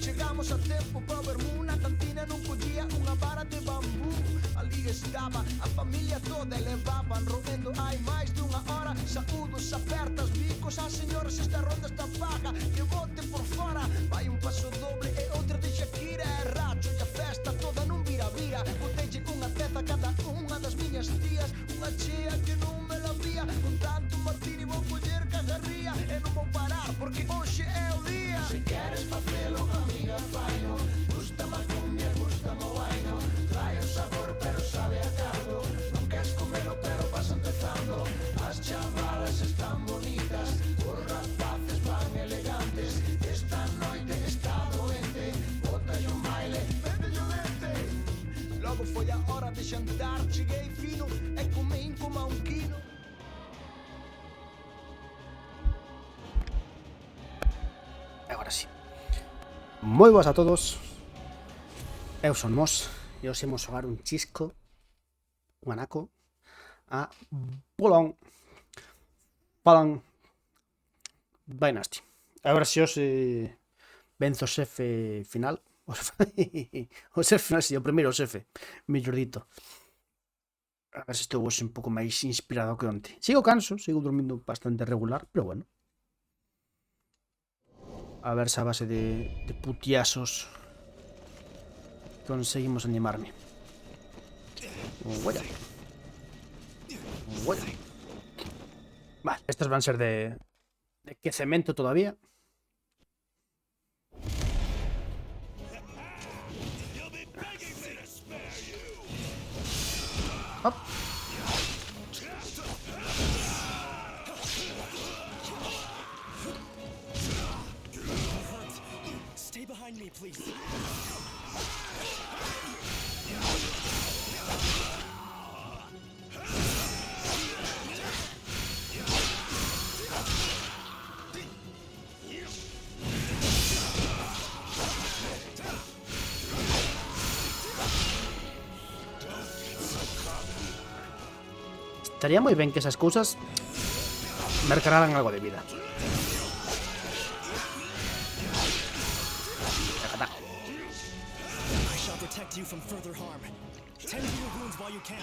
Chegamos a tempo para vermos unha cantina non collía unha vara de bambú. Ali estaba a familia toda e levaban roendo hai máis dunha hora. Saúdos, apertas, bicos, a señora se esta ronda está paga que bote por fora. Vai un paso doble e outra de Shakira e racho e a festa toda non vira-vira. Botelle unha teza cada unha das miñas tías, unha chea que non me la vía. Con tanto martini vou coller cagarría e non vou parar porque hoxe é o día. Se queres facelo, amiga, faino. Gusta má cumbia, gusta má guaino. Trae o sabor pero sabe a caldo. Non queres comelo pero vas empezando. As chavalas están bonitas, os rapaces van elegantes. Esta noite está doente, botalle un baile, mételle o dente. Logo foi a hora de xantar, cheguei fino e comín como a un quino. Ahora sí. Moi boas a todos. Eu son Mos e hoxe imos xogar un chisco, un anaco, a Polón. Polón Dynasty. A ver se hoxe venzo o xefe final. O xefe final, si, o primeiro xefe, mellor dito. A ver se estou hoxe un pouco máis inspirado que onte. Sigo canso, sigo dormindo bastante regular, pero bueno. A ver se a base de putiasos conseguimos animarme. Vale, estas van a ser de quecemento todavía. Hop. Stay behind me, please. Estaría moi ben que esas cousas mercararan algo de vida. I shall protect you from further harm. Tend to your wounds while you can.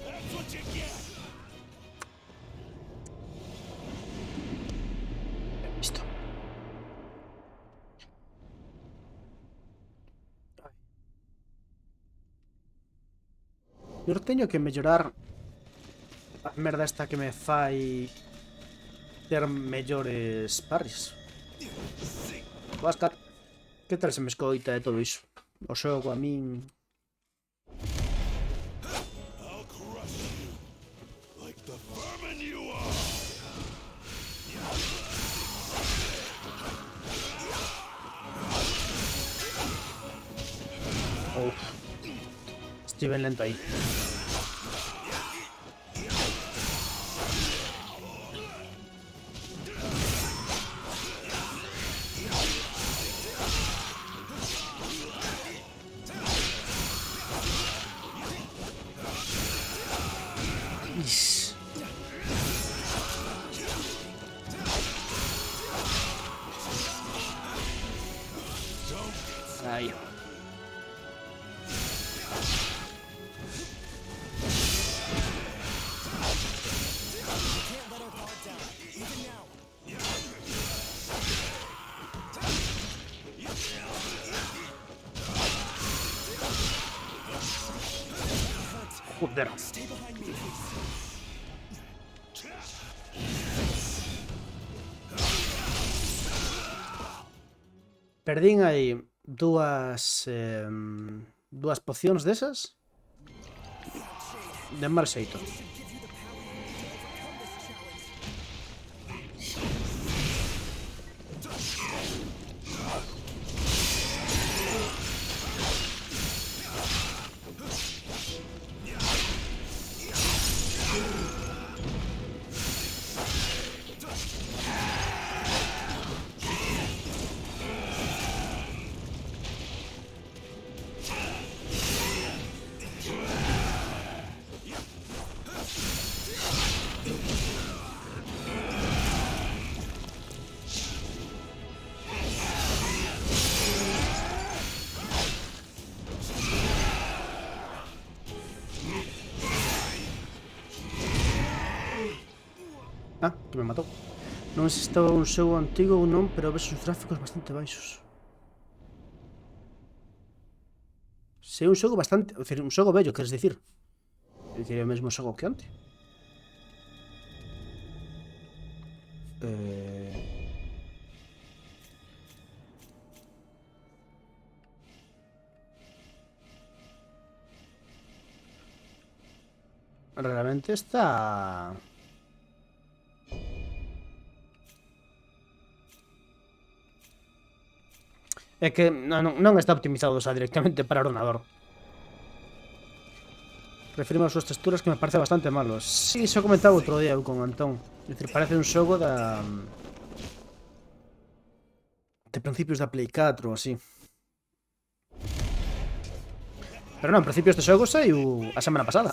That's what you get. Listo. Eu teño que mellorar a merda esta que me fai ter mellores parries. Vascar, que tal se me escoita de todo iso? O xogo a min... I'll crush you like the vermin you are. Oh. Estoy ben lento aí. Is. Aí. Can't let our guard down, even now. Joder. Stay behind me, please. Perdín aí dúas pocións desas de mal xeito. Ah, que me matou. Non sei se estaba un xogo antigo ou non, pero ves os gráficos bastante baixos. Se é un xogo bastante... É dicir, un xogo bello, queres dicir? É dicir, é o mesmo xogo que onte. Realmente está... É que non está optimizado xa directamente para ordenador. Refirmo as súas texturas que me parece bastante malos. Sí, iso comentaba outro día eu con Antón. É dicir, parece un xogo de principios da Play 4 ou así. Pero non, en principio este xogo saiu a semana pasada.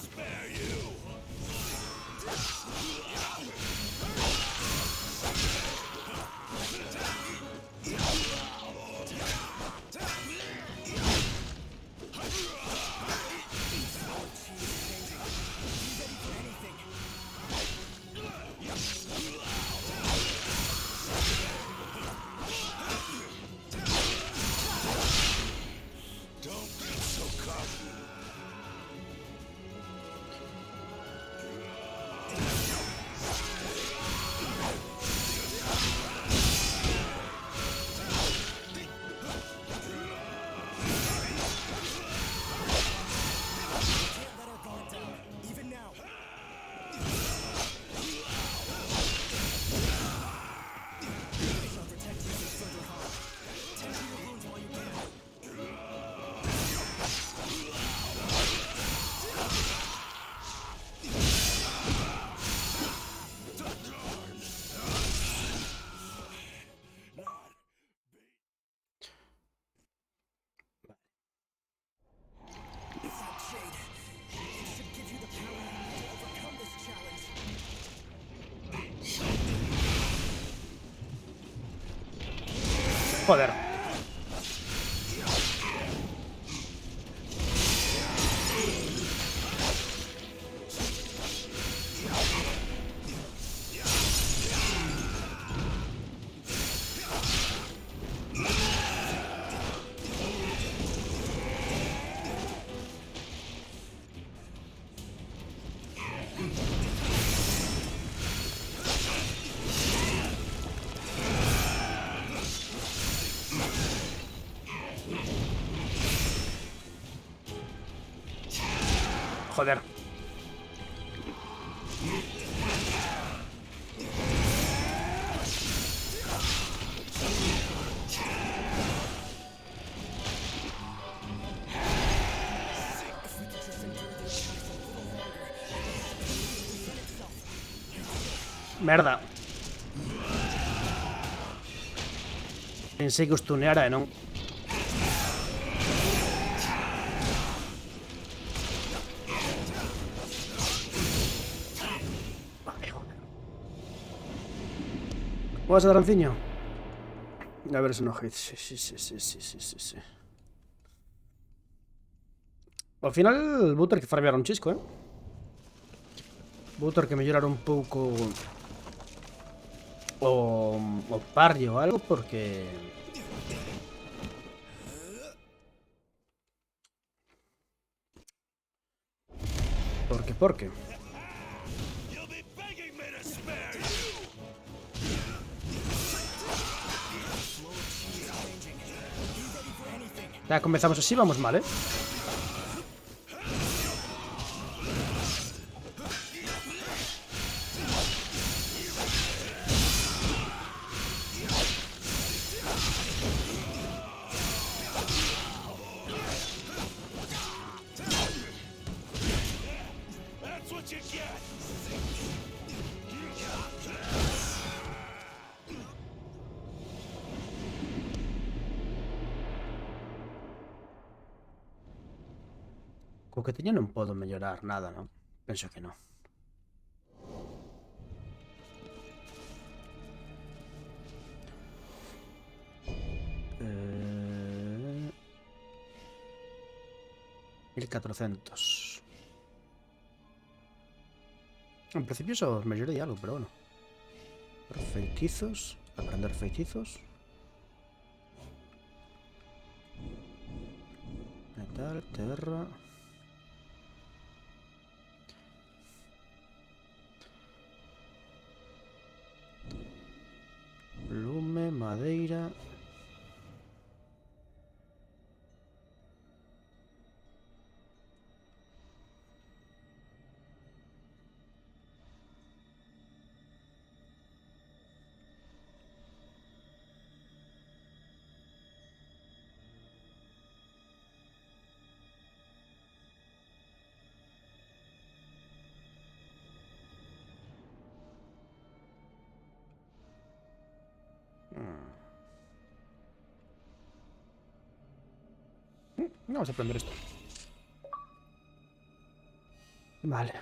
Can't let our guard down. Even now. We shall protect you from further harm. Tend to your wounds while you can. That shade. It should give you the power you need to overcome this challenge. Joder. Joder. If we could just endure the attacks a little longer, defend itself. Merda. Pensei que os tuneara e non. Vas a dar ranciño. A ver se no hit. Sí. Ao final, Butter que farbear un chisco, Butter que mellorar un pouco o parry ou algo, porque... Porque... Ya comenzamos así, vamos mal, That's what you get! Co que teño non podo mellorar nada, non? Penso que non. Eh... 1400. En principio eso melloraría algo, pero bueno. Feitizos. Aprender feitizos. Metal, terra. Lume, madeira. Vamos a aprender esto. Vale.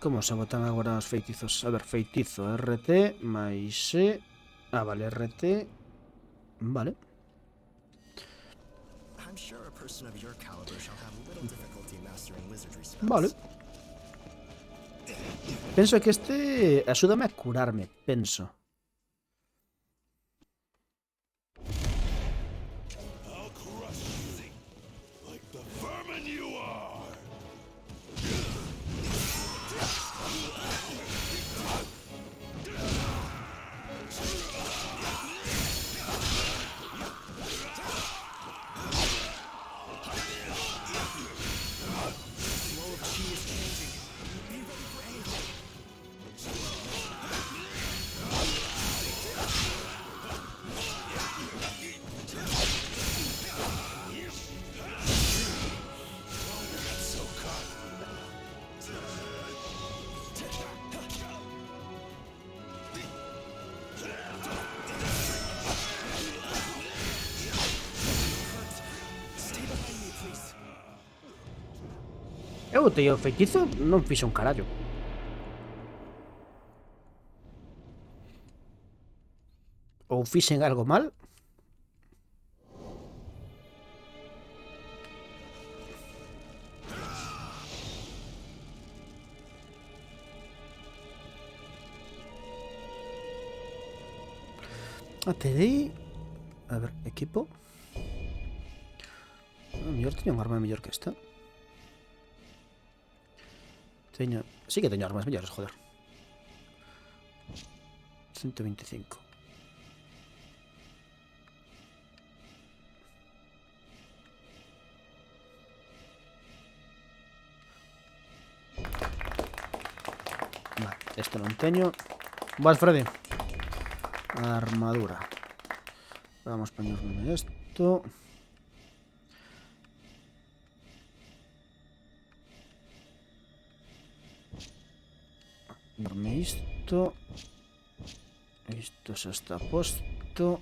Como se botan agora os feitizos? A ver, feitizo RT máis E. Ah, vale, RT. Vale. I'm sure a person of your caliber shall have little difficulty mastering wizardry spells. Vale. Penso que este axúdame a curarme, penso. I'll crush you like the vermin you are. Eu teño feitizo, non fixo un carallo. Ou fixen algo mal. ATD. A ver, equipo. Mellor teño un arma mellor que esta. Teño... Sí que teño armas mellores, joder. 125. Vale, esto non teño. Vas, Freddy. Armadura. Vamos a ponerme esto. Dorme isto. Isto xa está posto.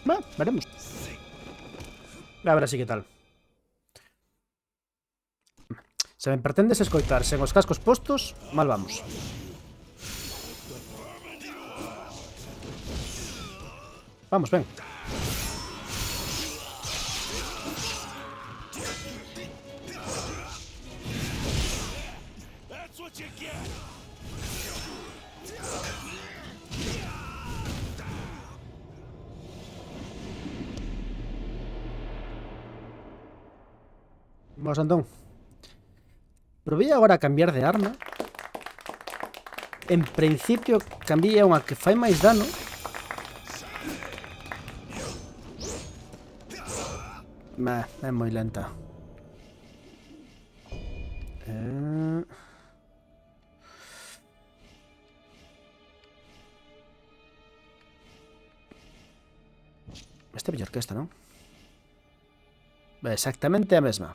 Bueno, veremos. A ver así que tal. Se me pretendes escoitar sen os cascos postos, mal vamos. Vamos, ven. That's what you get. Vamos, Antón. Probei agora a cambiar de arma. En principio cambiei a unha que fai máis dano. É moi lenta. Esta é mellor que esta, non? Exactamente a mesma.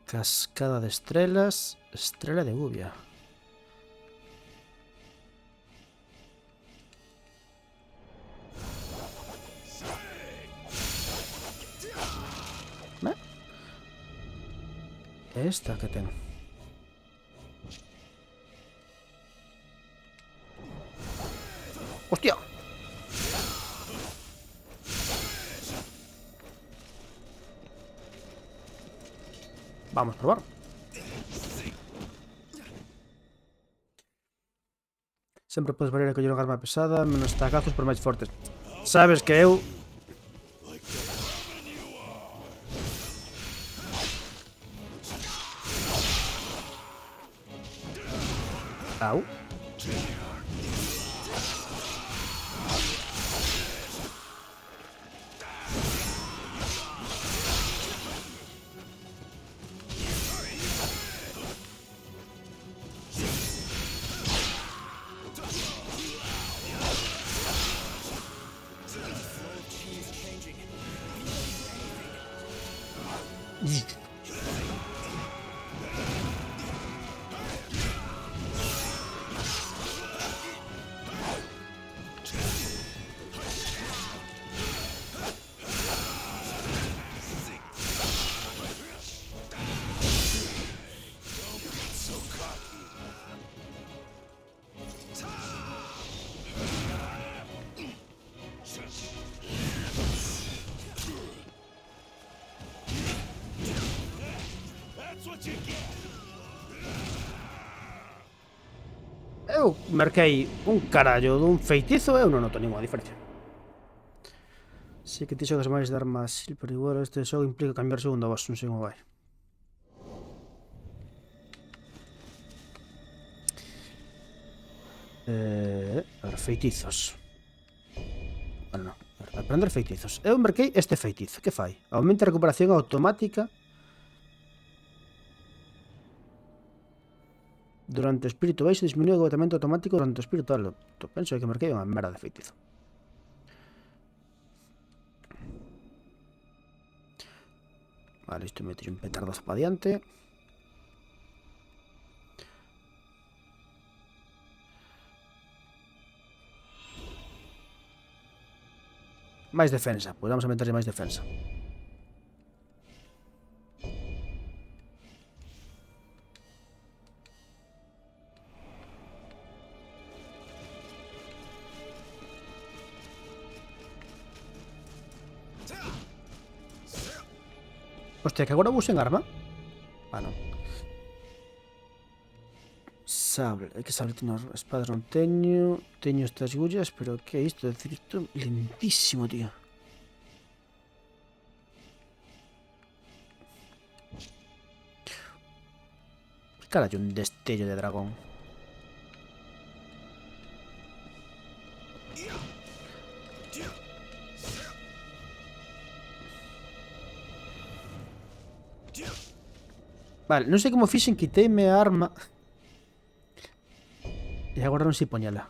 Cascada de estrelas, estrela de lluvia. Esta que ten. ¡Hostia! Vamos a probar. Sempre podes variar a coller unha arma pesada, menos tagazos por máis fortes. Sabes que eu... Au. That's what you get. Eu marquei un carallo dun feitizo e eu non noto ninguna diferencia. Si que ti xogas máis de armas Silver igual este xogo implica cambiar segundo boss, non sei como vai. A ver, feitizos. Bueno, non. A ver, aprender feitizos. Eu marquei este feitizo. Que fai? Aumenta a recuperación automática durante o espírito baixo, disminúe o agotamento automático durante o espírito alto. Penso que marquei unha merda de feitizo. Vale, isto mete un petardazo para diante. Máis defensa, pois vamos a meterle máis defensa. Hostia, que agora usen arma. Ah, non. Sable, é que sable teño espadas non teño. Teño estas gullas, pero que é isto? Decir, isto é lentísimo, tío. Que carallo, un destello de dragón. Vale, non sei como fixen, quiteime a arma. E agora non sei poñela.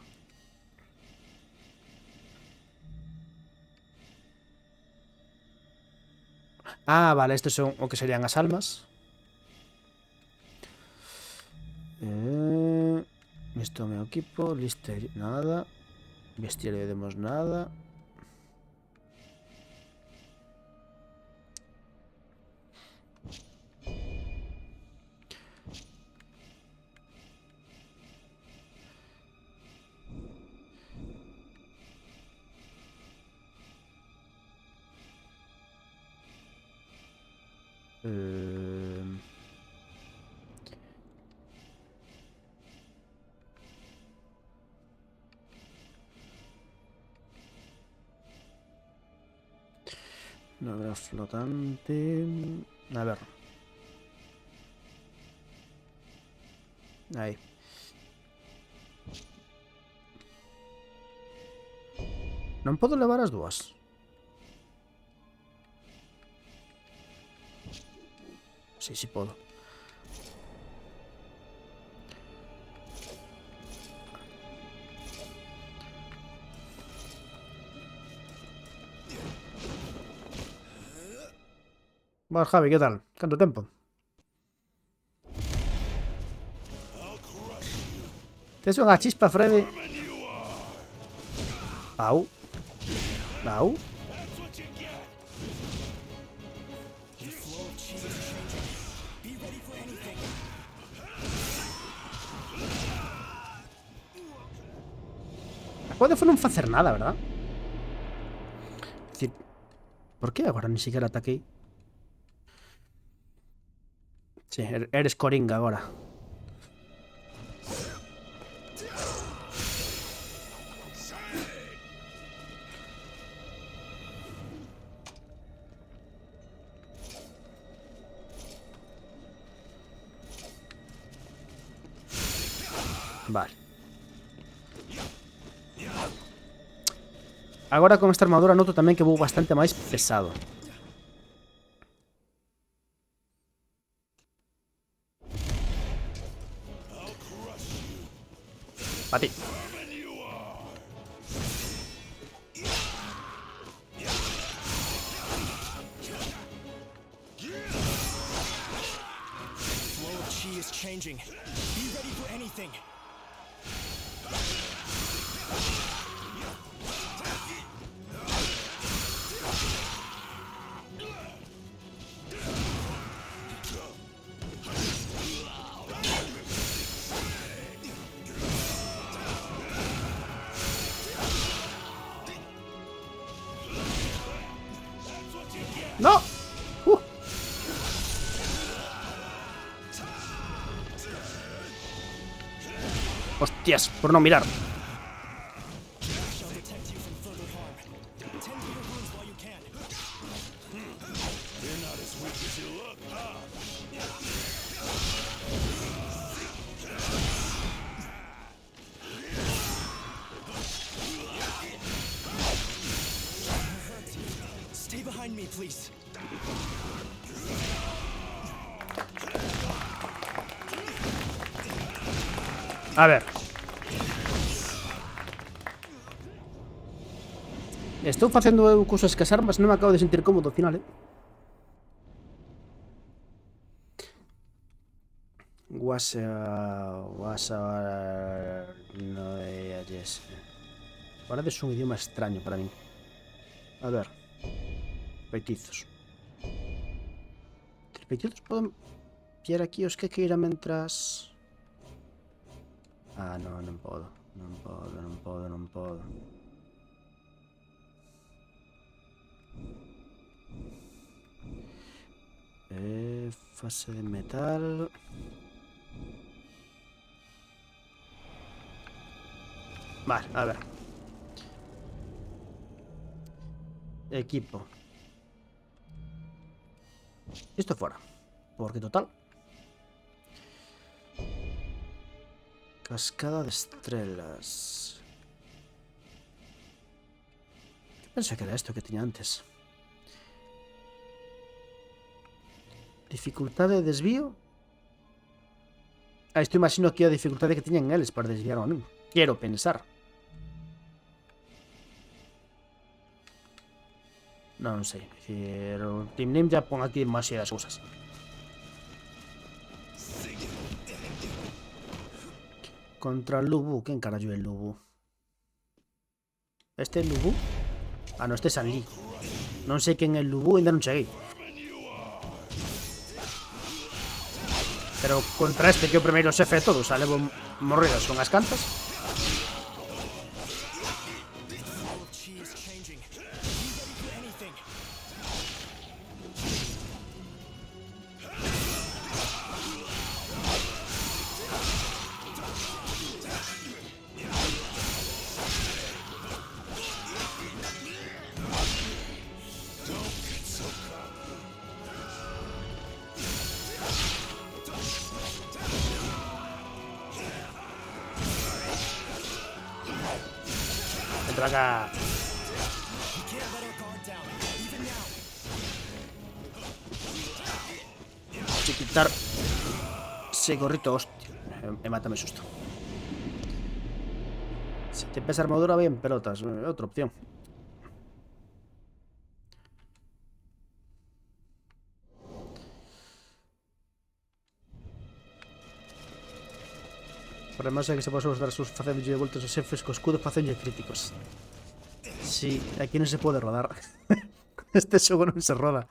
Ah, vale, estes son o que serían as almas. Isto é o meu equipo. Lister, nada. Bestiario demos nada. No habrá flotante. A ver. Aí. Non podo levar as dúas. Sí podo. Bueno, Javi, ¿qué tal? ¿Cuánto tiempo? Tienes unha chispa, Freddy. Au. Au. Pode foi non facer nada, verdad? Es decir, ¿por qué agora ni siquiera ataquei? Sí, eres Coringa agora. Vale. Agora con esta armadura noto tamén que vou bastante máis pesado. Pa ti. changing. Be ready for anything. ¡No! Hostias, por no mirar. Shall protect you from further harm. Tend to your wounds while you can. You're not as weak as you look, huh? Stay behind me, please. A ver. Estou facendo eu cousas que as armas, non me acabo de sentir cómodo ao final, no yes. Parece un idioma extraño para min. A ver. Feitizos. Feitizos poden pillar aquí os que queira mentras... Ah, no, non podo. Non podo. Fase de metal. Vale, a ver. Equipo. Esto fuera. Porque total. Cascada de estrelas. ¿Qué pensé que era esto que tenía antes? Dificultad de desvío. Ah, esto imagino que a dificultad que tenían eles para desviar a mí. Quiero pensar. Non sei. Pero Team Ninja pon aquí demasiadas cousas. Contra el Lubu. ¿Quién carallo es el Lubu? ¿Este es el Lubu? Ah, no, este es San Lee. Non sei quen é el Lubu, ainda non cheguei. Pero contra este que é o primeiro xefe de todos, a levo morridas con as cantas. Entra acá. Hay que quitar ese gorrito, hostia. Me mata, me susto. Si te pesa armadura, bien, pelotas. Otra opción. Por además é que se pode usar sus facendo de voltas aos xefes co escudo facendo críticos. Si, sí, aquí non se pode rodar. Este xogo non se roda.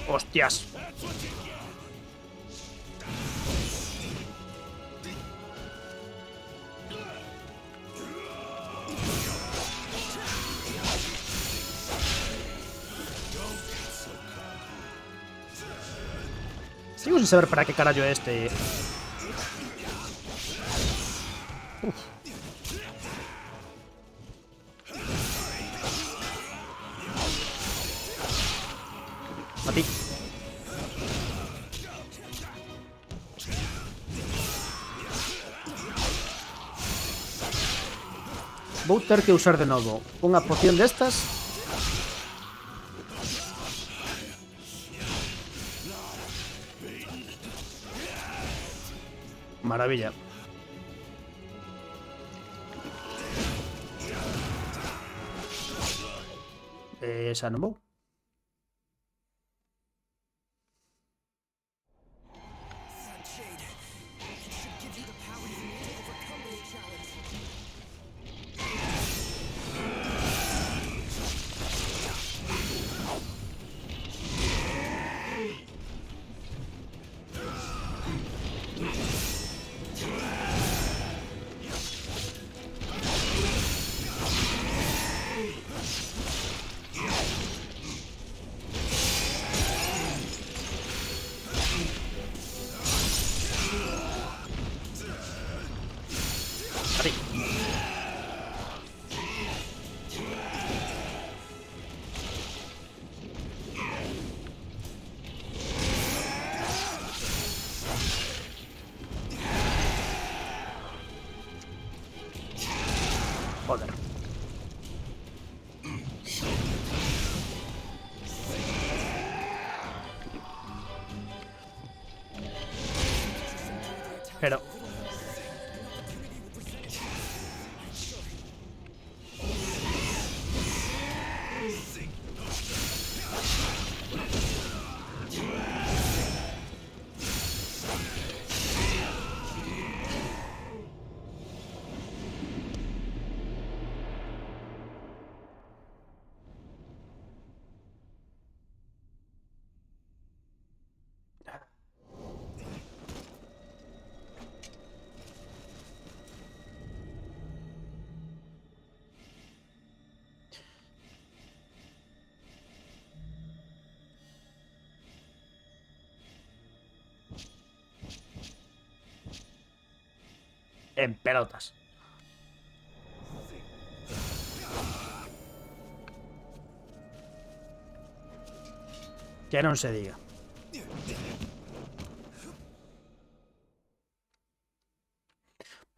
¡Hostias! Sigo sin saber para qué carallo es este. Uf. A ti. Vou ter que usar de novo unha poción destas. Maravilla. Esa non vou. Sunshade, it should give you the power you need to overcome this challenge. Ahí. Joder. Pero en pelotas. Que non se diga.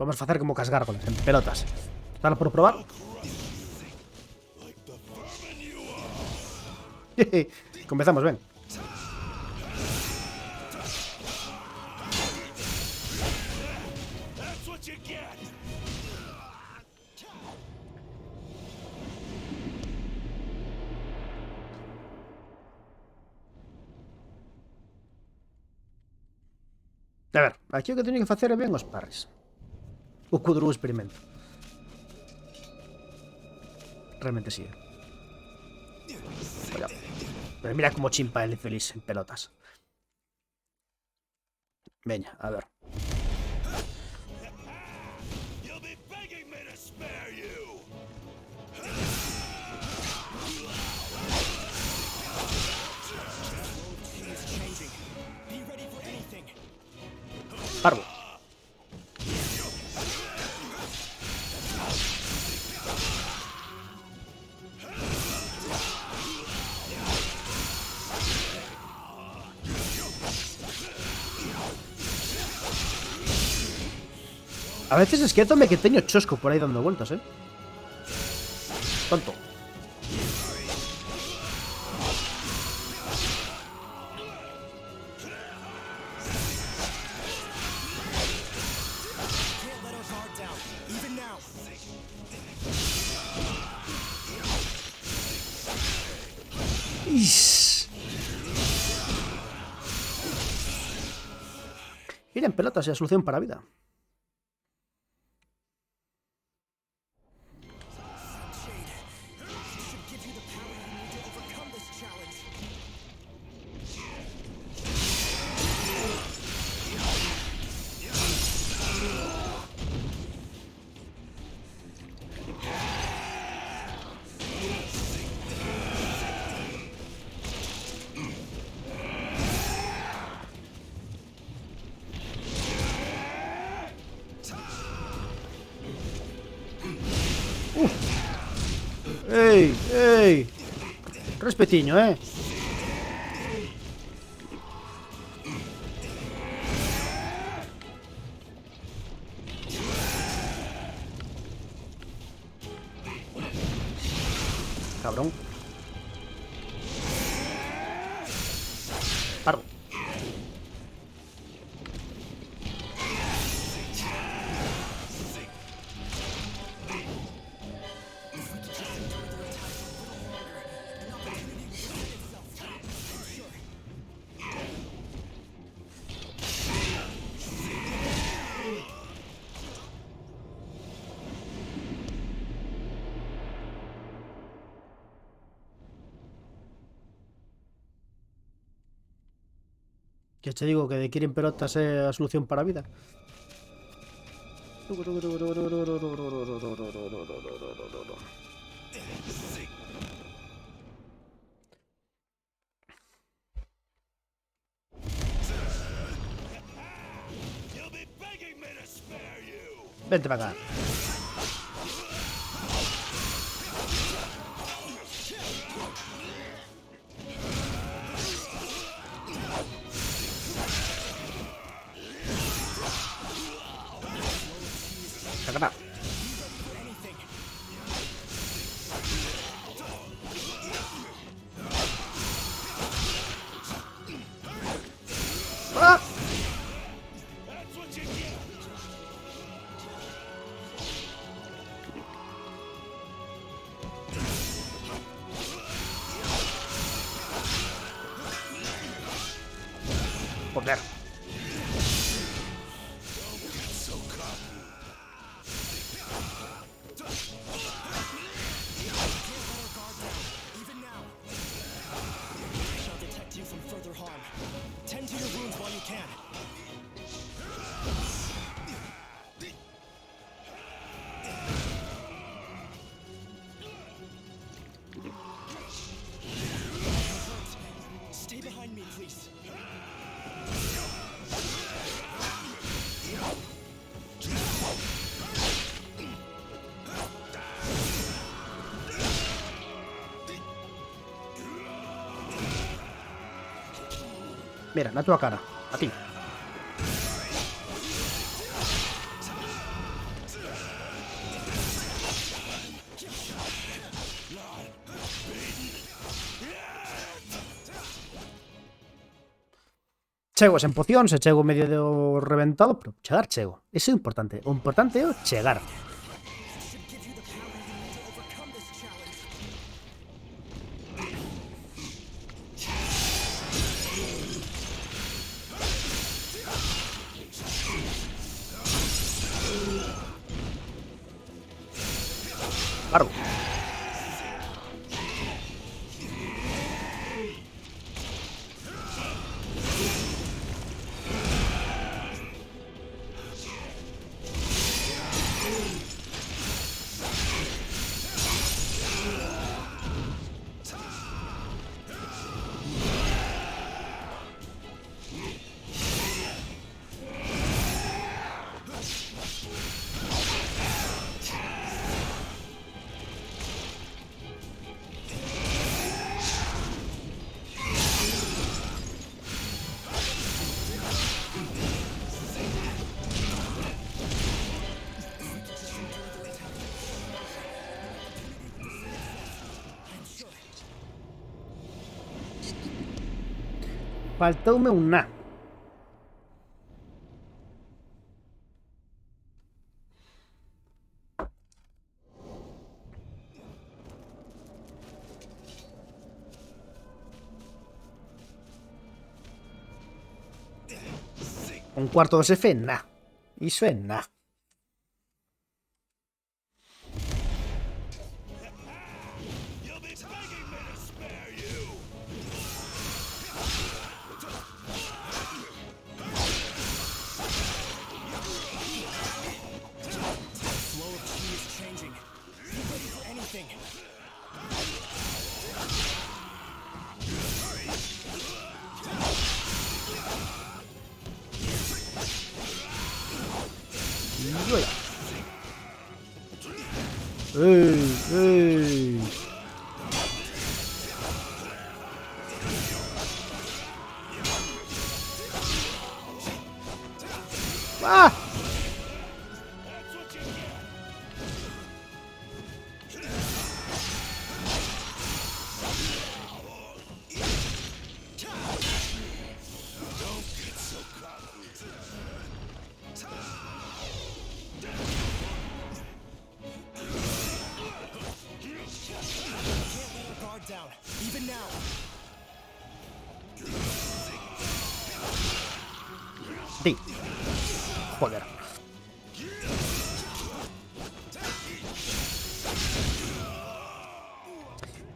Vamos facer como cas gárgolas, en pelotas. Dalo por probar. Like the vermin you are. Comezamos ben. That's what you get. A ver, aquí o que teño que facer é ben os parres. O cudru experimento. Realmente sí. Oiga. Pero mira como chimpa el feliz en pelotas. Veña, a ver. You'll be begging me to spare you. He is changing. Be ready for anything. Parvo. A veces esquétome que teño chosco por aí dando vueltas, Tonto. Can't let our guard down, even now. Is. Ir en pelotas é a solución para a vida. Sunshade, it should give you the power you need to overcome this challenge. Ei, ei. Respetiño, cabrón. Paro. Que te digo que de quieren pelotas é a solución para a vida. You'll be begging me to spare you. Vente para acá. Sácala. ¡Ah! That's what you get. Joder. Even now. I shall detect you from further harm. Tend to your wounds while you can. Stay behind me, please. Mira, na tua cara. A ti. Chego sen pocións e chego medio do reventado, pero chegar chego. Iso é o importante. O importante é o chegar. Should give you the power you need to overcome this challenge. Claro. Faltoume un na. Un cuarto de SF, na. Iso é na. You'll be begging me to spare you. The flow of chi is changing. Be ready for anything. Yola. Ey, ey. ¡Ah! That's what you get. Joder.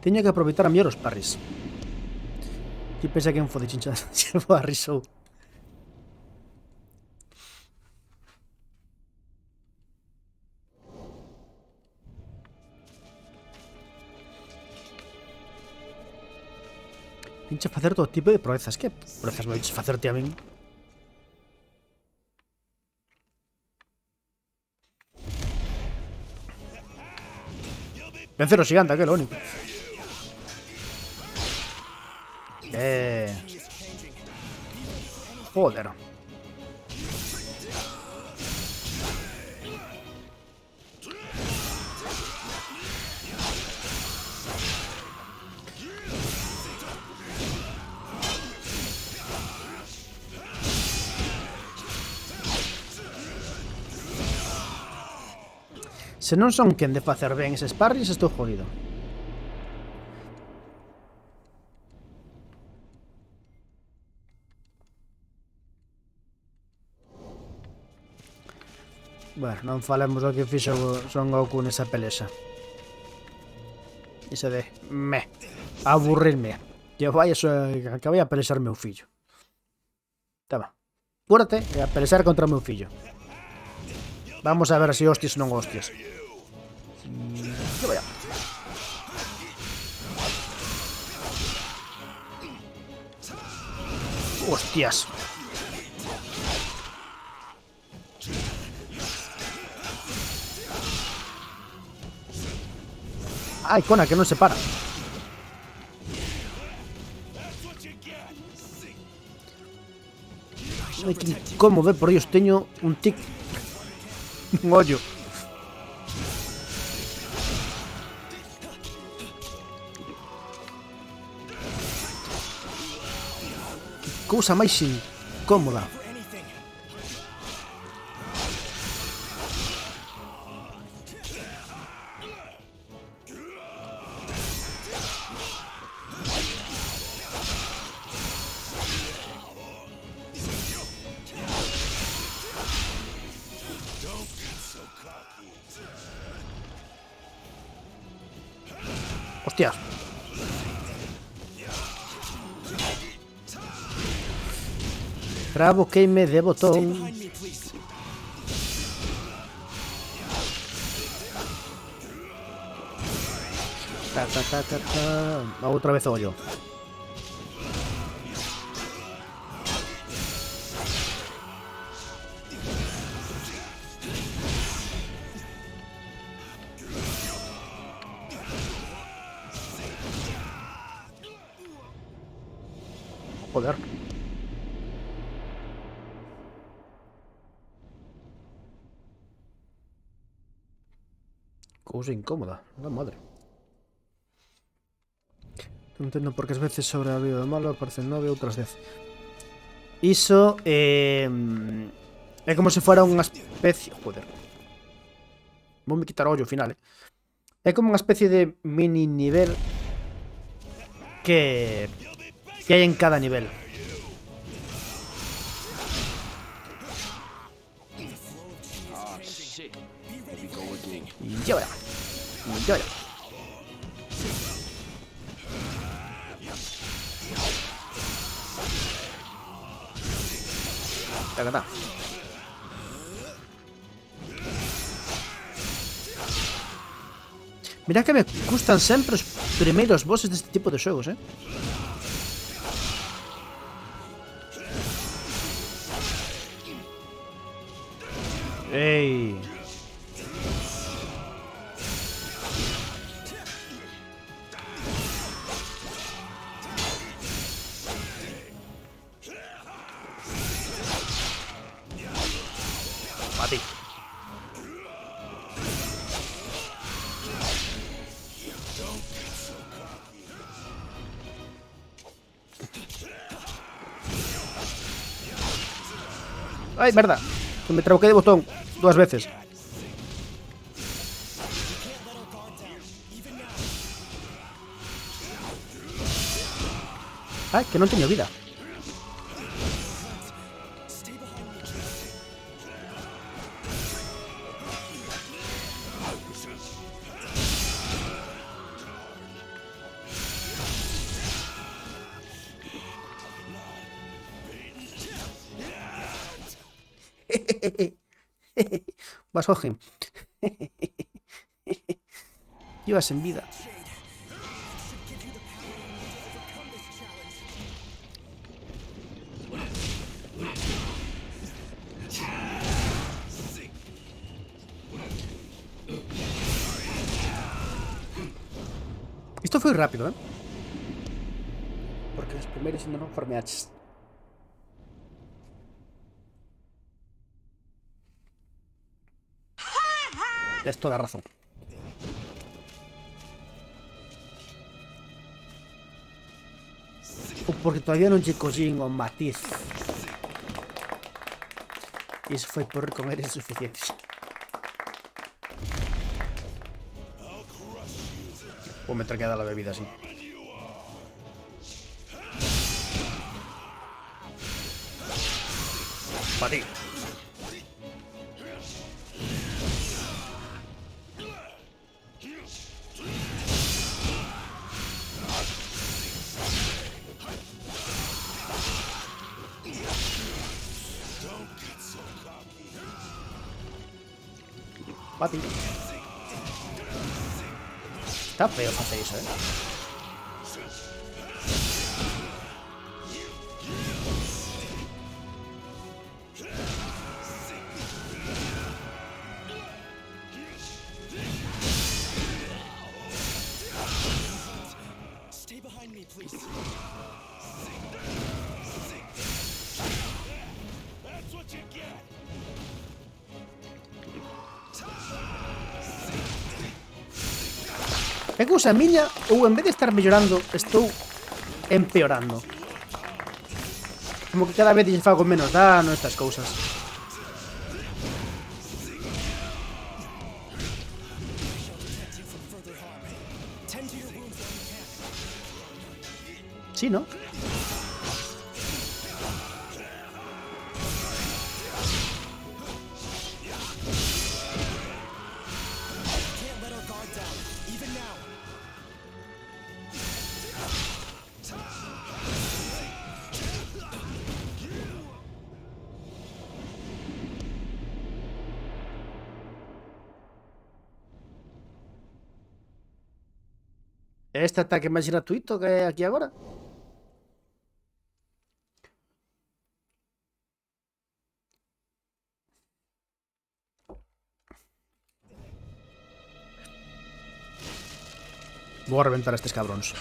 Teño que aproveitar a mellor os parries. Ti pensa que en fode chinchada se foi a risou. Pinche facer todo tipo de proezas. Que proezas me vais facerte a min? Vencer o xigante, aquel, o único. Joder. Se non son quen de facer ben eses parries, estou jodido. Bueno, non falemos do que fixo Son Goku nesa pelexa. Ese de aburrirme. Que vai a pelexar meu fillo. Tama. Cúrate e a pelexar contra o meu fillo. Vamos a ver se hostias ou non hostias. Que vaya. Hostias. Ai, Kona, que non se para. Ai, que incómodo, por Dios, teño un tic. Un ollo. Cousa máis incómoda. Hostias. Bravo, queime de botón. Outra vez ollo. Joder. Cousa incómoda, la madre. Non entendo porque as veces sobre a vida do malo aparecen 9 outras 10. Iso é como se fora unha especie... Joder. Voume quitar o ollo ao final, É como unha especie de mini nivel que hai en cada nivel. Y ahora. Tacatá. Mira que me gustan sempre os primeiros bosses deste tipo de xogos, Ey. Mati. Ay, merda. Que me trauqué de botón 2 veces. Ay, que non teño vida. Vas, Jorge. Llevas en vida. Esto fue rápido, ¿eh? Porque los primeros no farmeaches. Tienes toda razón. Porque todavía non lle collín o matiz. E iso foi por con eres suficientes. Vou meter que dar la bebida así. Para ti. Para ti. Está feo hacer eso, ¿eh? Stay behind me, please. That's what you get. É cousa miña ou en vez de estar mellorando estou empeorando? Como que cada vez lle fago menos dano estas cousas. Tend to your wounds when you can. Sí, ¿no? Can't let our guard down, even now. Este ataque máis gratuito que hai aquí agora. Vou a reventar a estes cabróns.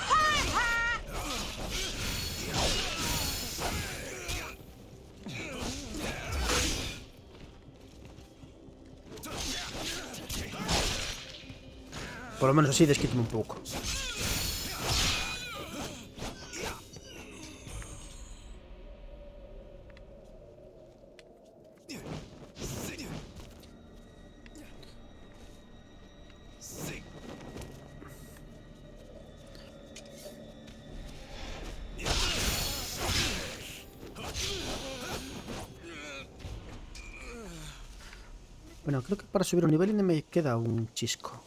Por lo menos así desquítame un pouco. Bueno, creo que para subir un nivel ainda me queda un chisco.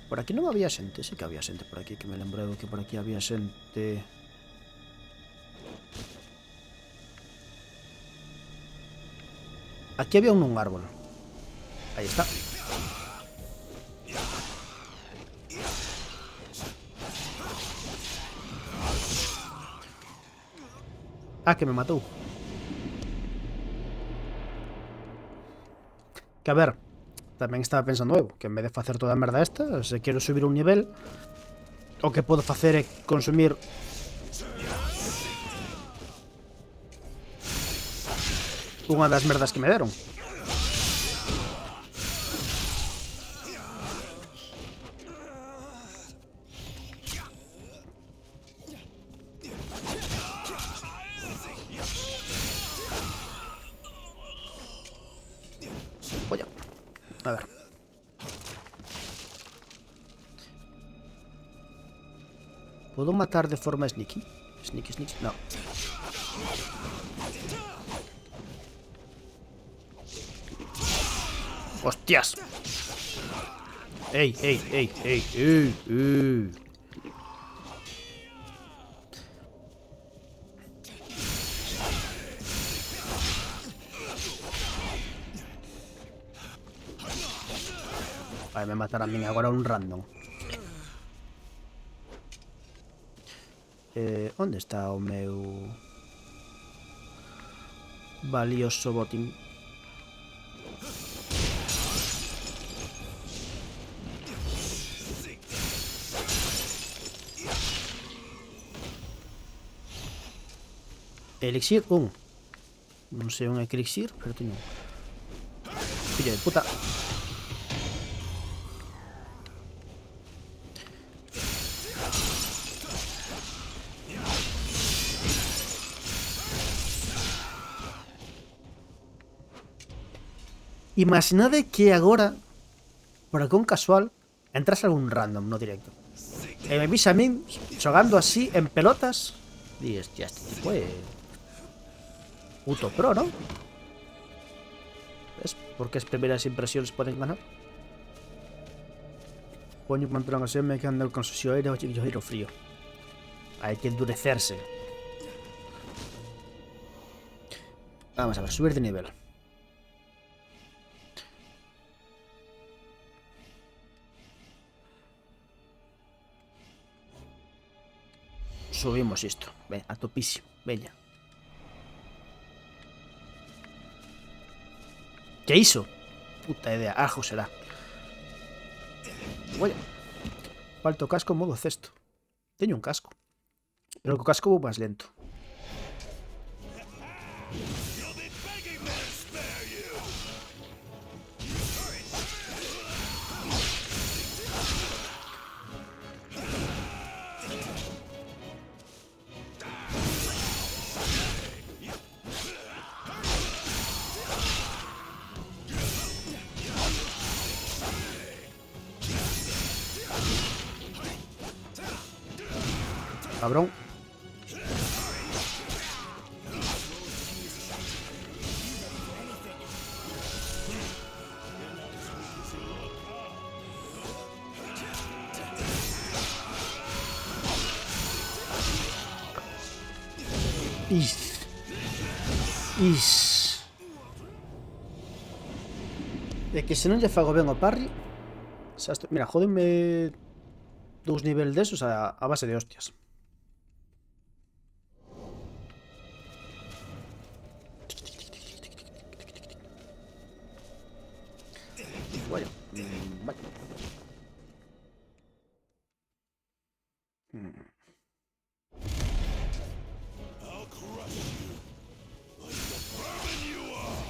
Por aquí non había xente, sí que había xente por aquí, que me lembrei que por aquí había xente. Aquí había un árbol. Ahí está. Ah, que me matou. Que a ver, tamén estaba pensando eu que en vez de facer toda a merda esta, se quero subir un nivel, o que podo facer é consumir unha das merdas que me deron. Oye, a ver. ¿Puedo matar de forma sneaky? Sneaky, sneaky, no. ¡Hostias! ¡Ey, ey, ey, ey, ey! Vai me matar a min agora un random. Onde está o meu valioso botín? Elixir 1. Non sei un elixir, pero teño un. Fillo de puta. Imaginade que agora, por algún casual, entras algún random no directo e me visa a min xogando así en pelotas. Di, hostia, este tipo é puto pro, ¿no? ¿Ves? Porque as primeiras impresiones poden ganar. Poño pantalón así, me quedan con su xoeiro e xoeiro frío. Hai que endurecerse. Vamos a ver, subir de nivel. Subimos isto, ven, a topísimo, veña. Que iso? Puta idea, ajo será. Oye, falta o casco en modo cesto. Teño un casco, pero co casco vou máis lento. Cabrón. É que se non lle fago ben o parry, mira, jódenme 2 nivel desos a base de hostias. Bueno, vale. I'll crush you like the vermin you are.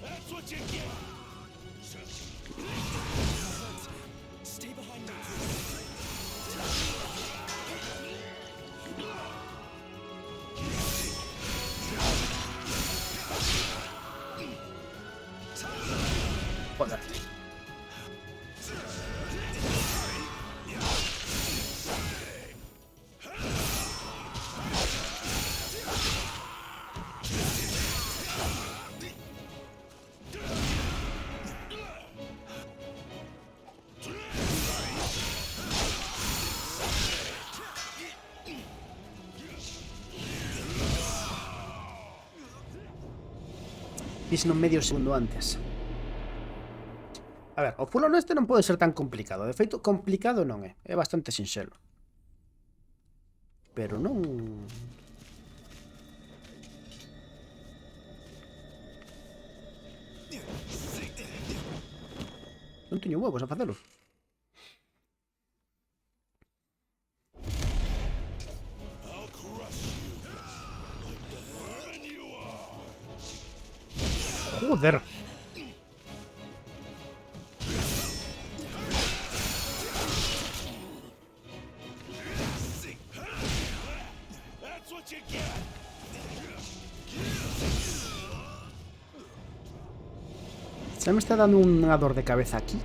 That's what you get. Stay behind me. Joder. Pisno medio segundo antes. A ver, o pulo neste non pode ser tan complicado. De feito, complicado non é. É bastante sinxelo. Pero non... Non teño huevos a facelo. I'll crush you like the vermin you are. Joder. That's what you get. Se me está dando unha dor de cabeza aquí.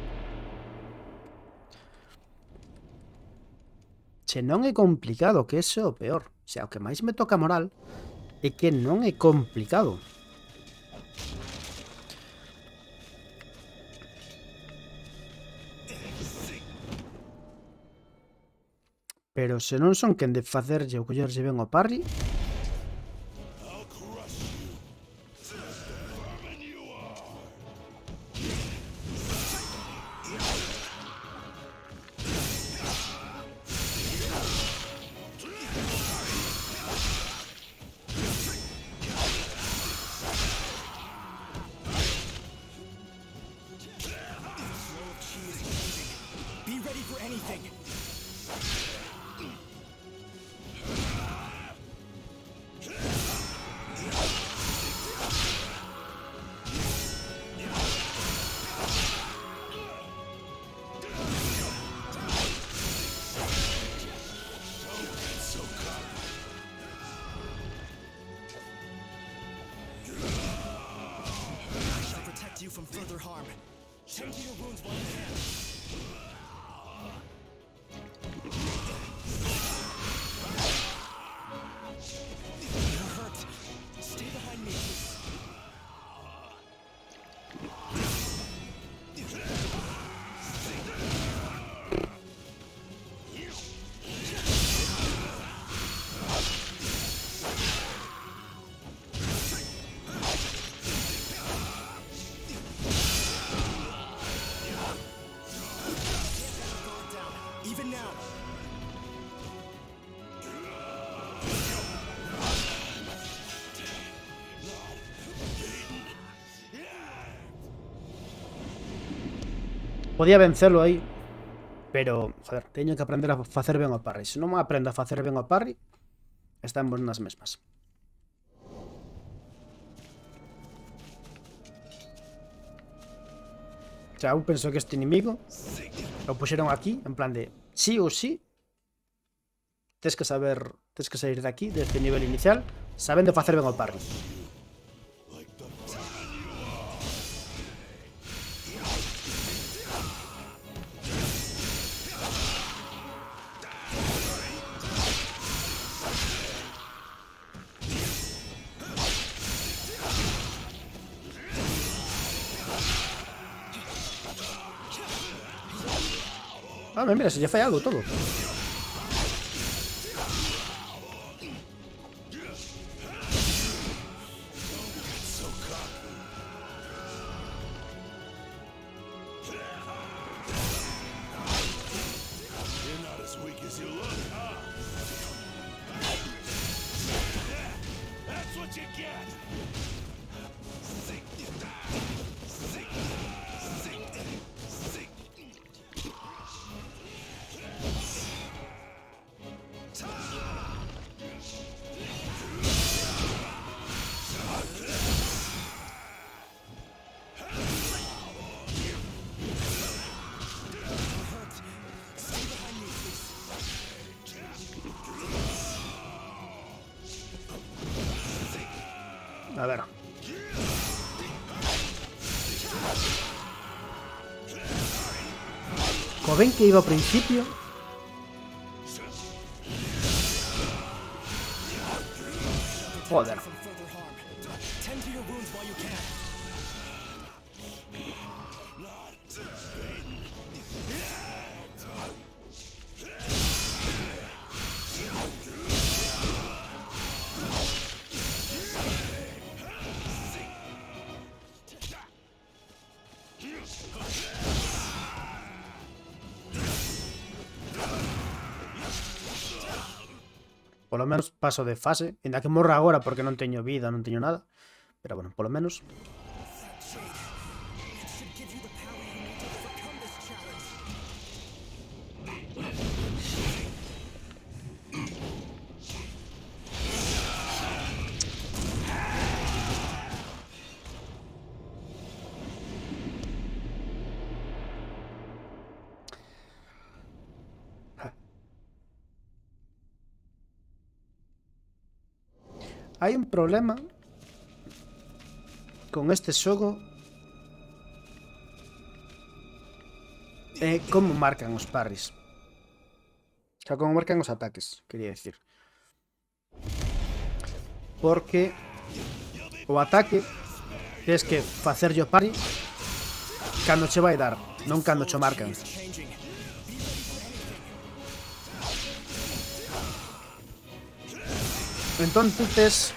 Se non é complicado, que ese é o peor. O sea, o que máis me toca moral é que non é complicado. Pero se non son quen de facerlle ou collerlle ben ao parry, I'll crush you. Like the vermin you are. Be ready for anything. I shall protect you from further harm. Tend to your wounds while you can. You're hurt. Stay behind me, please. Guard down. Even now. podía vencerlo aí. Pero, joder, teño que aprender a facer ben o parry. Se non aprendo a facer ben o parry, estamos nas mesmas. O sea, eu penso que este inimigo lo puxeron aquí, en plan de sí ou sí. Tens que sair de aquí, deste nivel inicial, sabendo facer ben o parry. Like the vermin you are. Ah, mira, se lle fai algo todo. You're not as weak as you look, huh? That's what you get. Stay behind me, please. A ver. Co ben que iba ao principio. Joder. From further harm. Tend to your wounds while you can. Polo menos paso de fase. Ainda que morra agora porque non teño vida, non teño nada. Pero bueno, polo menos. That shade. It should give you the power you need to overcome this challenge. Hai un problema con este xogo. É como marcan os parries. O sea, como marcan os ataques, quería decir. porque o ataque tens que facerlle o parry cando che vai dar, non cando che marcan. Changing. Entón tes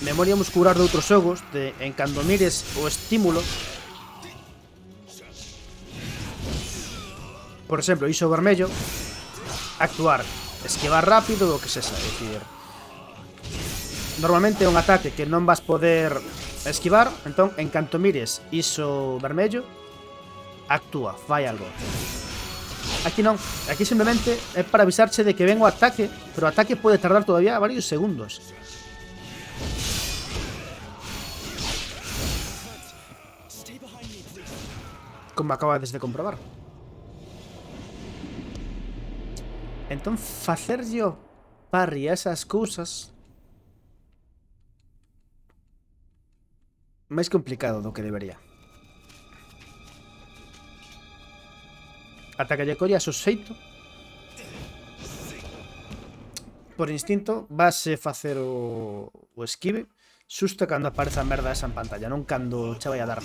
memoria muscular de outros xogos en cando mires o estímulo. Por exemplo, iso vermello, actuar, esquivar rápido, o que sexa, é dicir, normalmente é un ataque que non vas poder esquivar, entón en canto mires iso vermello, actúa, fai algo. Aquí non, aquí simplemente é para avisarche de que ven o ataque, pero o ataque pode tardar todavía varios segundos. Como acabades de comprobar. Entón, facerlle o parry a esas cousas máis complicado do que debería. Ata que lle collas o xeito, por instinto vas facer o esquive xusto cando aparece a merda esa en pantalla, non cando che vai a dar.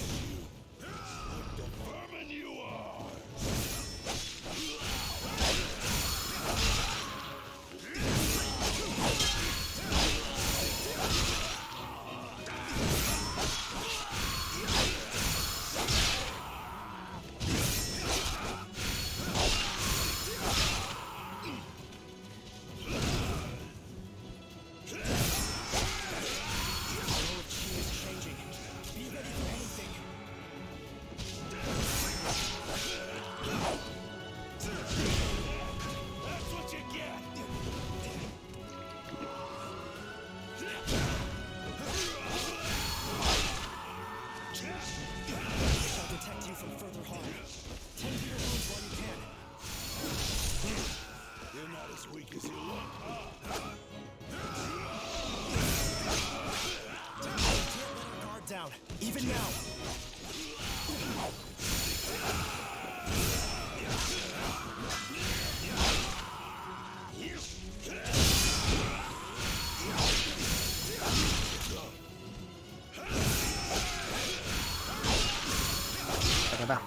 Down, even now. Tacatá.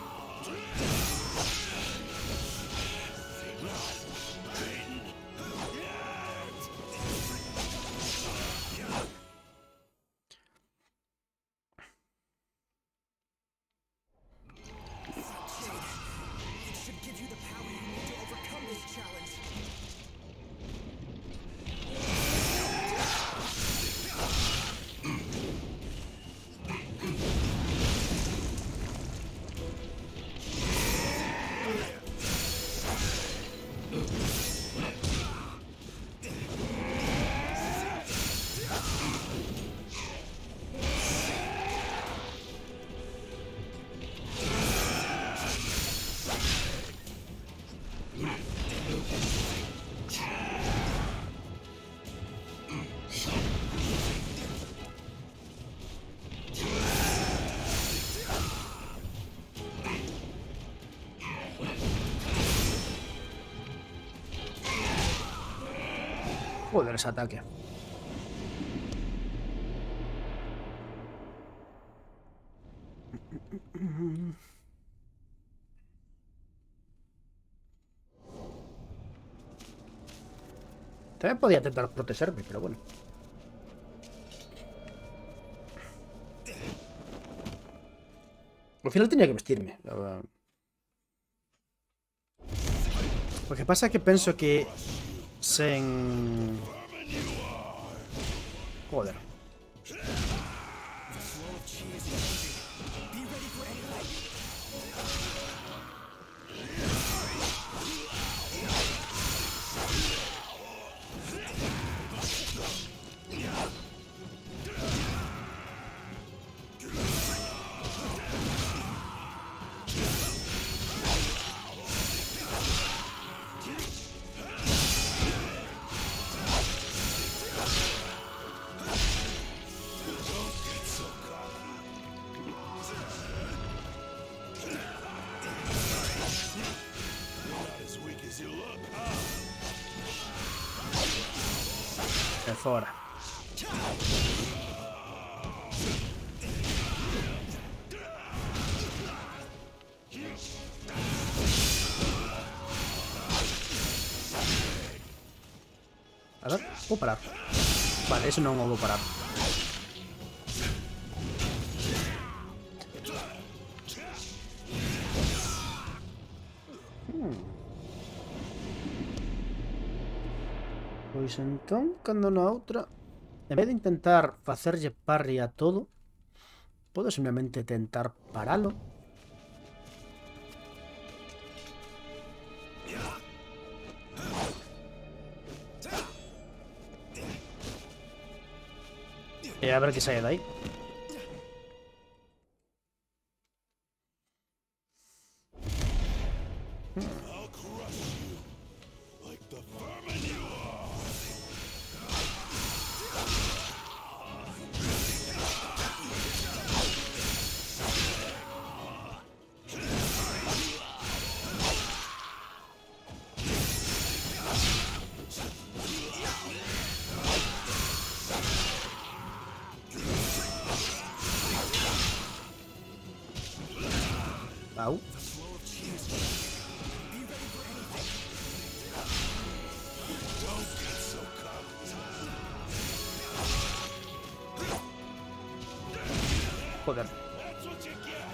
Joder, ese ataque. También podía intentar protegerme, pero bueno. Al final tenía que vestirme. Lo que pasa es que pienso que sen... Joder. De fora. A ver, vou parar. Vale, eso non o vou parar. Pois entón, cando na outra, en vez de intentar facerlle parry a todo, podo simplemente tentar paralo. E a ver que sae dai. I'll crush you like the vermin you are. Au. Joder. That's what you get.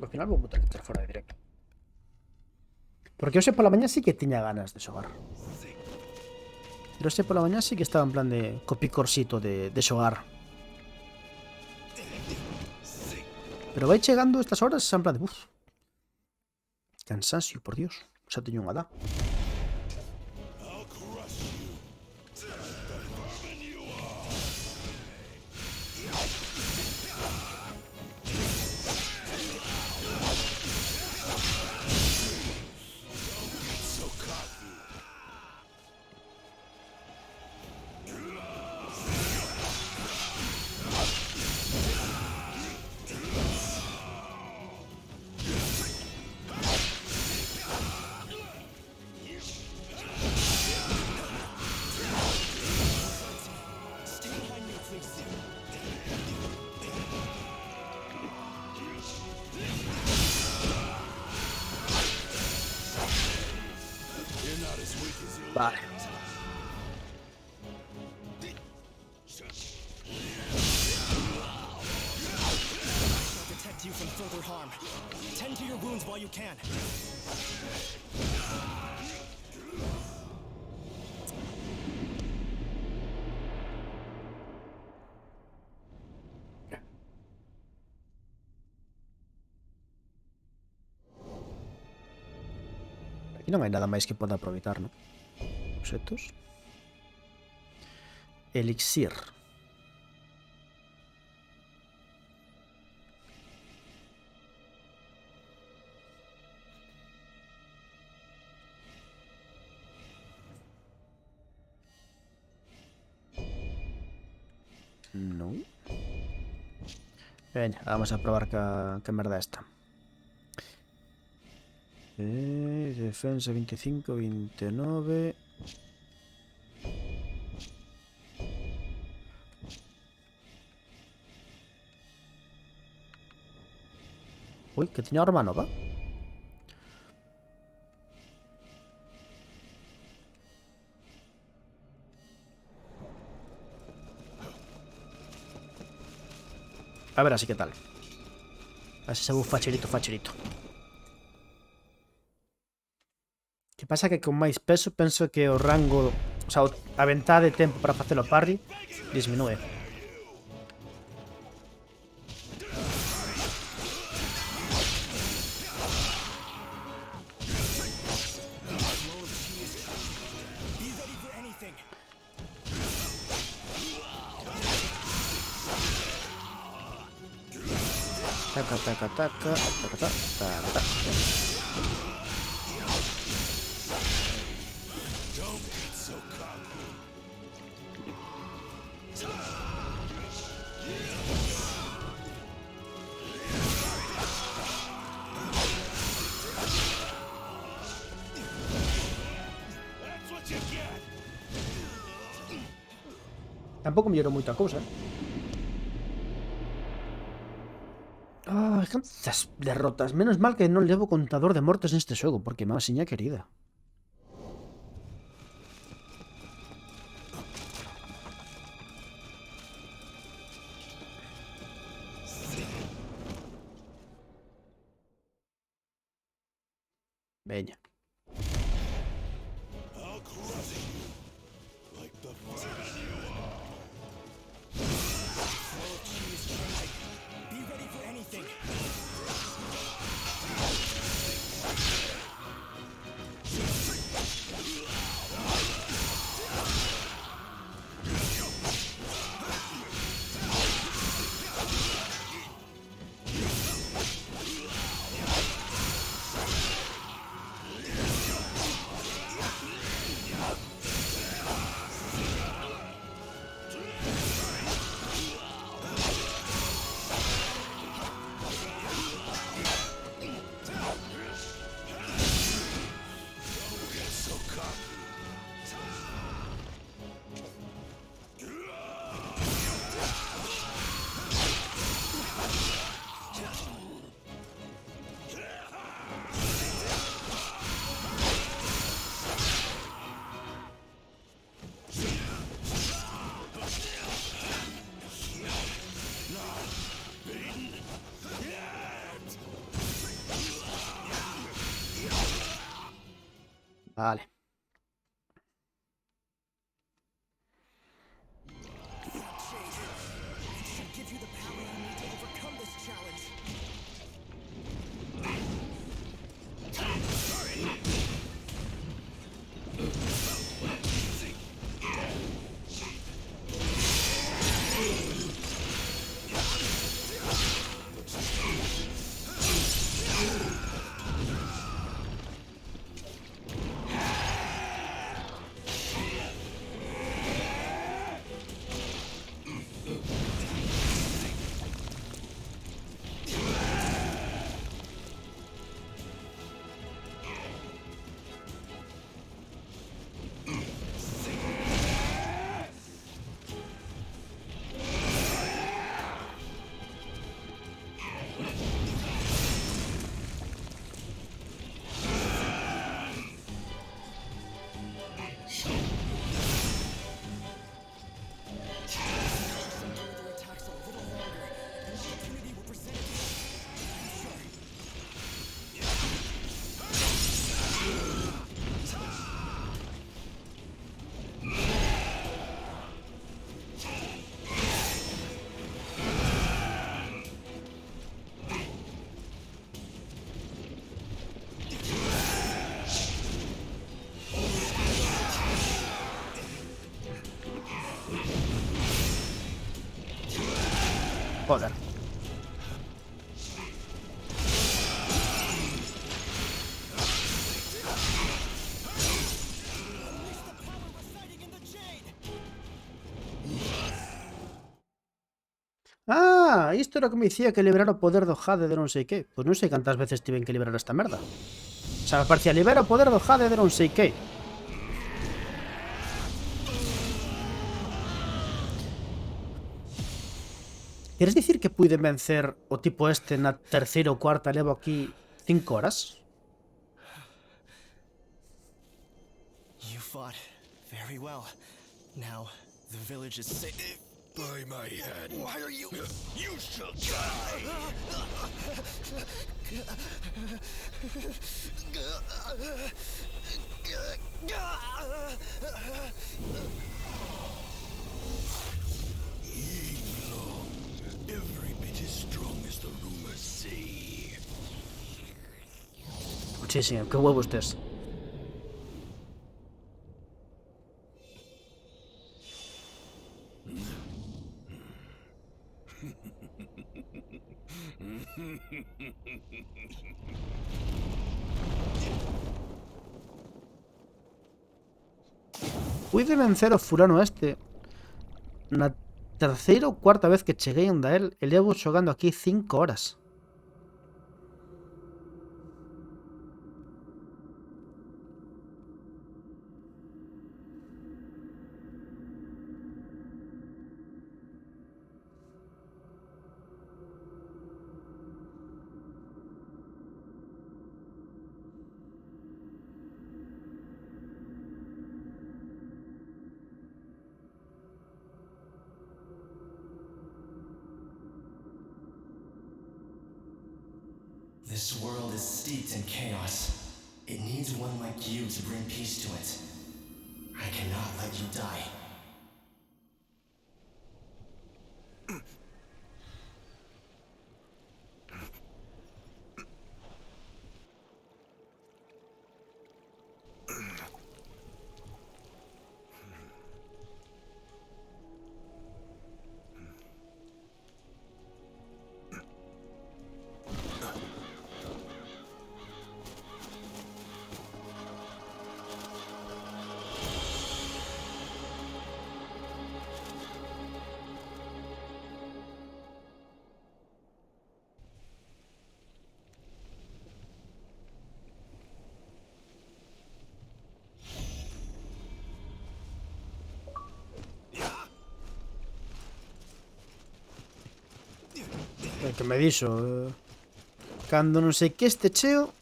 Al final vou botar que estar fora de directo. Porque hoxe pola mañá sí que tiña ganas de xogar. Pero hoxe pola mañá sí que estaba en plan de copicorsito de xogar. Pero vai chegando estas horas en plan de... Uf, cansancio, por Dios. Xa teño unha edad. I'll crush you like the vermin you are. Don't get so cocky. Stay behind me, please. You're not as weak as you Vale. I'll protect you from further harm. Tend to your wounds while you can. Aquí non hai nada máis que poda aproveitar, non? Objetos. Elixir. No. Veña, vamos a probar que merda esta. Defensa 25, 29. Uy, que tiña arma nova. A ver así que tal. Así se bufa facherito. Que pasa que con máis peso penso que o rango, o sea, a ventá de tempo para facelo parry disminúe. Be ready Taca, taca, taca, taca, taca, taca, taca. Don't get so cocky. That's what you get. Tampouco mellorou moita cousa. Cantas derrotas. Menos mal que non levo contador de mortes neste xogo, porque má siña querida. Veña. I'll crush you like the vermin you are. Be ready for anything. Vale. Should give you the power you need to overcome this challenge. Their attacks a little longer. An opportunity will present itself. Joder. Ah, isto era o que me dicía que liberar o poder do Jade de non sei que. Pois non sei cantas veces tiven que liberar esta merda. O sea, me parecía libera o poder do Jade de non sei que. Queres dicir que puiden vencer o tipo este na terceira ou cuarta? Levo aquí 5 horas? You fought very well. Now the village is safe. By my hand. Why are you? You shall die. Every bit as strong as the rumors say. Muchísimo, qué huevos estés. Pude vencer ao fulano este na terceira ou cuarta vez que cheguei onda el. E levo xogando aquí 5 horas. This world is steeped in chaos. It needs one like you to bring peace to it. I cannot let you die. Que me dixo cando non sei que este cheo.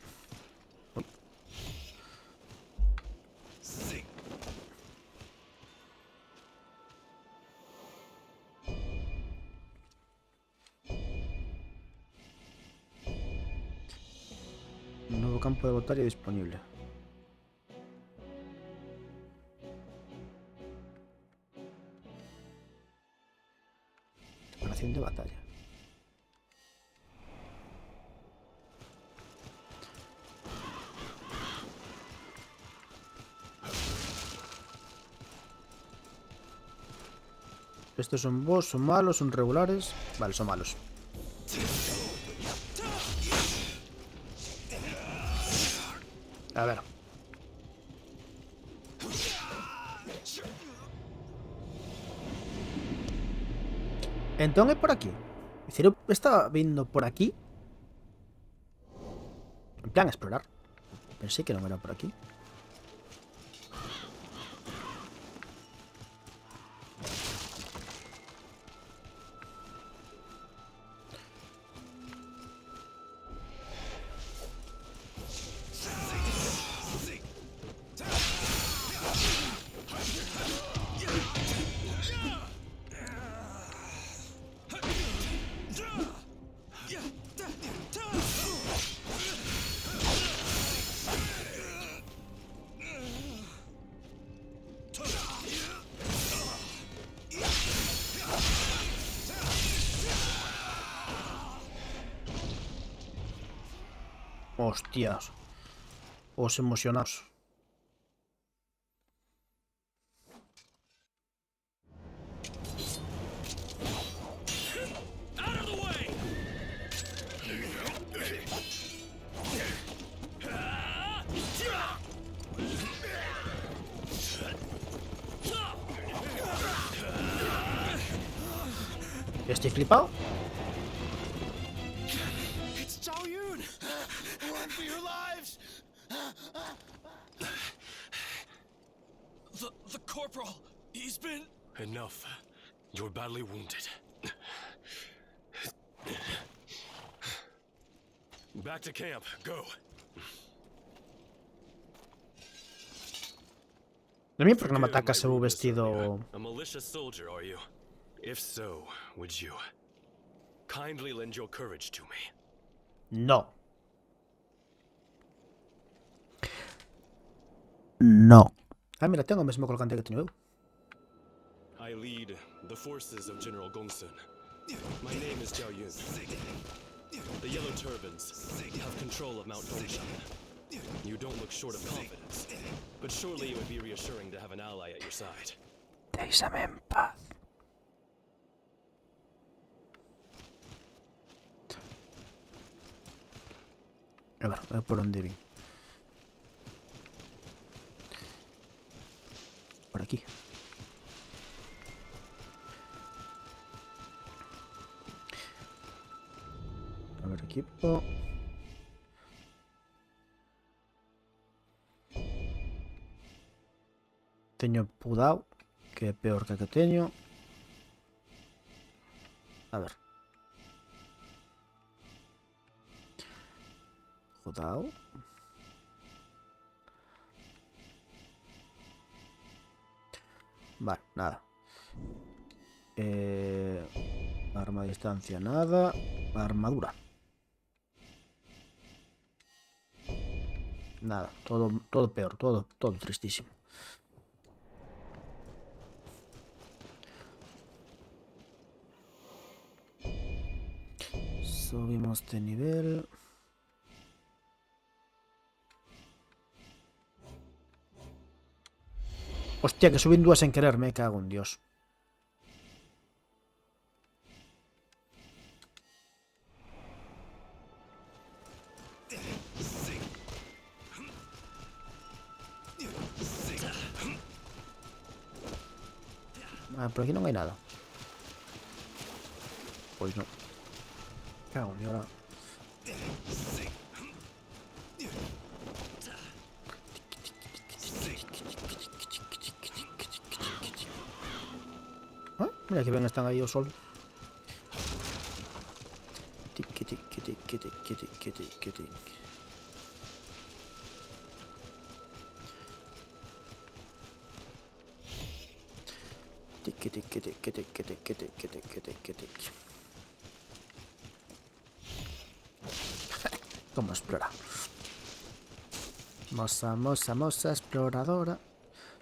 Un novo campo de batalla disponible. Preparación de batalla. Estos son boss, son malos, son regulares. Vale, son malos. A ver. Entón é por aquí. Decir, eu estaba vindo por aquí. En plan explorar. Pensei que non era por aquí. Hostias. Os emocionados. Estoy flipado. It's Zhao Yun! Run for your lives! The corporal, he's been... Enough. You're badly wounded. Back to camp. Go. A mí por qué no me atacas ese vestido. A malicious soldier, are you? If so, would you kindly lend your courage to me? No. No. Ah, mira, tengo o mesmo colgante que teño eu. I lead the forces of General Gongsun. My name is Zhao Yun. The Yellow Turbans have control of Mount Dongshan. You don't look short of confidence, but surely it would be reassuring to have an ally at your side. Déixame en paz. A ver por onde vin. Por aquí. A ver, equipo. Teño Pudao, que é peor que a que teño. A ver. Pudao. Vale, nada. Arma a distancia, nada. Armadura. Nada, todo peor, todo tristísimo. Subimos de nivel. Hostia, que subí dúas sen querer, me cago en Dios. Ah, por aquí non hai nada. Pois non. Cago en Dios. Ah, mira que ben están aí o sol. Tiki. Como explora. Moza exploradora.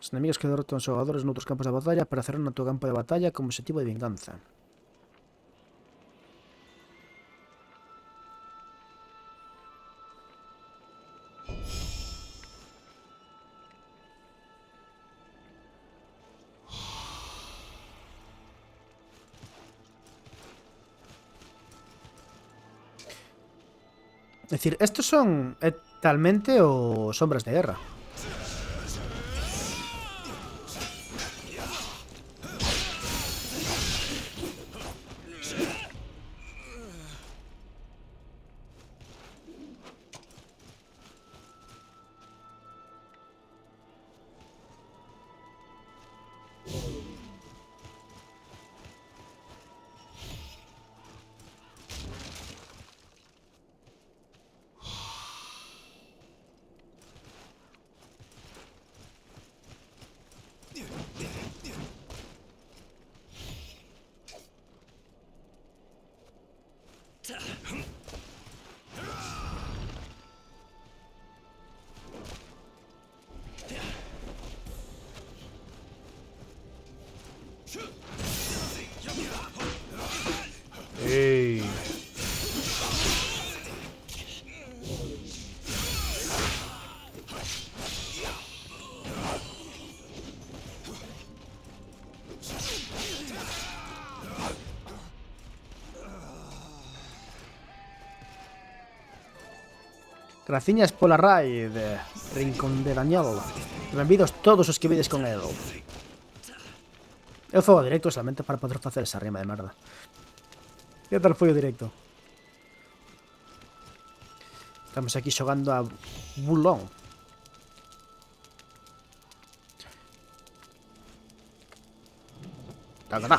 Os enemigos que derrotan os xogadores noutros campos de batalla aparecerán no teu campo de batalla como objetivo de vinganza. Es decir, estos son talmente o sombras de guerra. ¡Ey! Graciñas pola raid, Rincón de Dañol. Benvidos todos os que vides con el. Eu fogo directo solamente para poder facer esa rima de merda. Que tal foi o directo? Estamos aquí xogando a Bulón. Taca.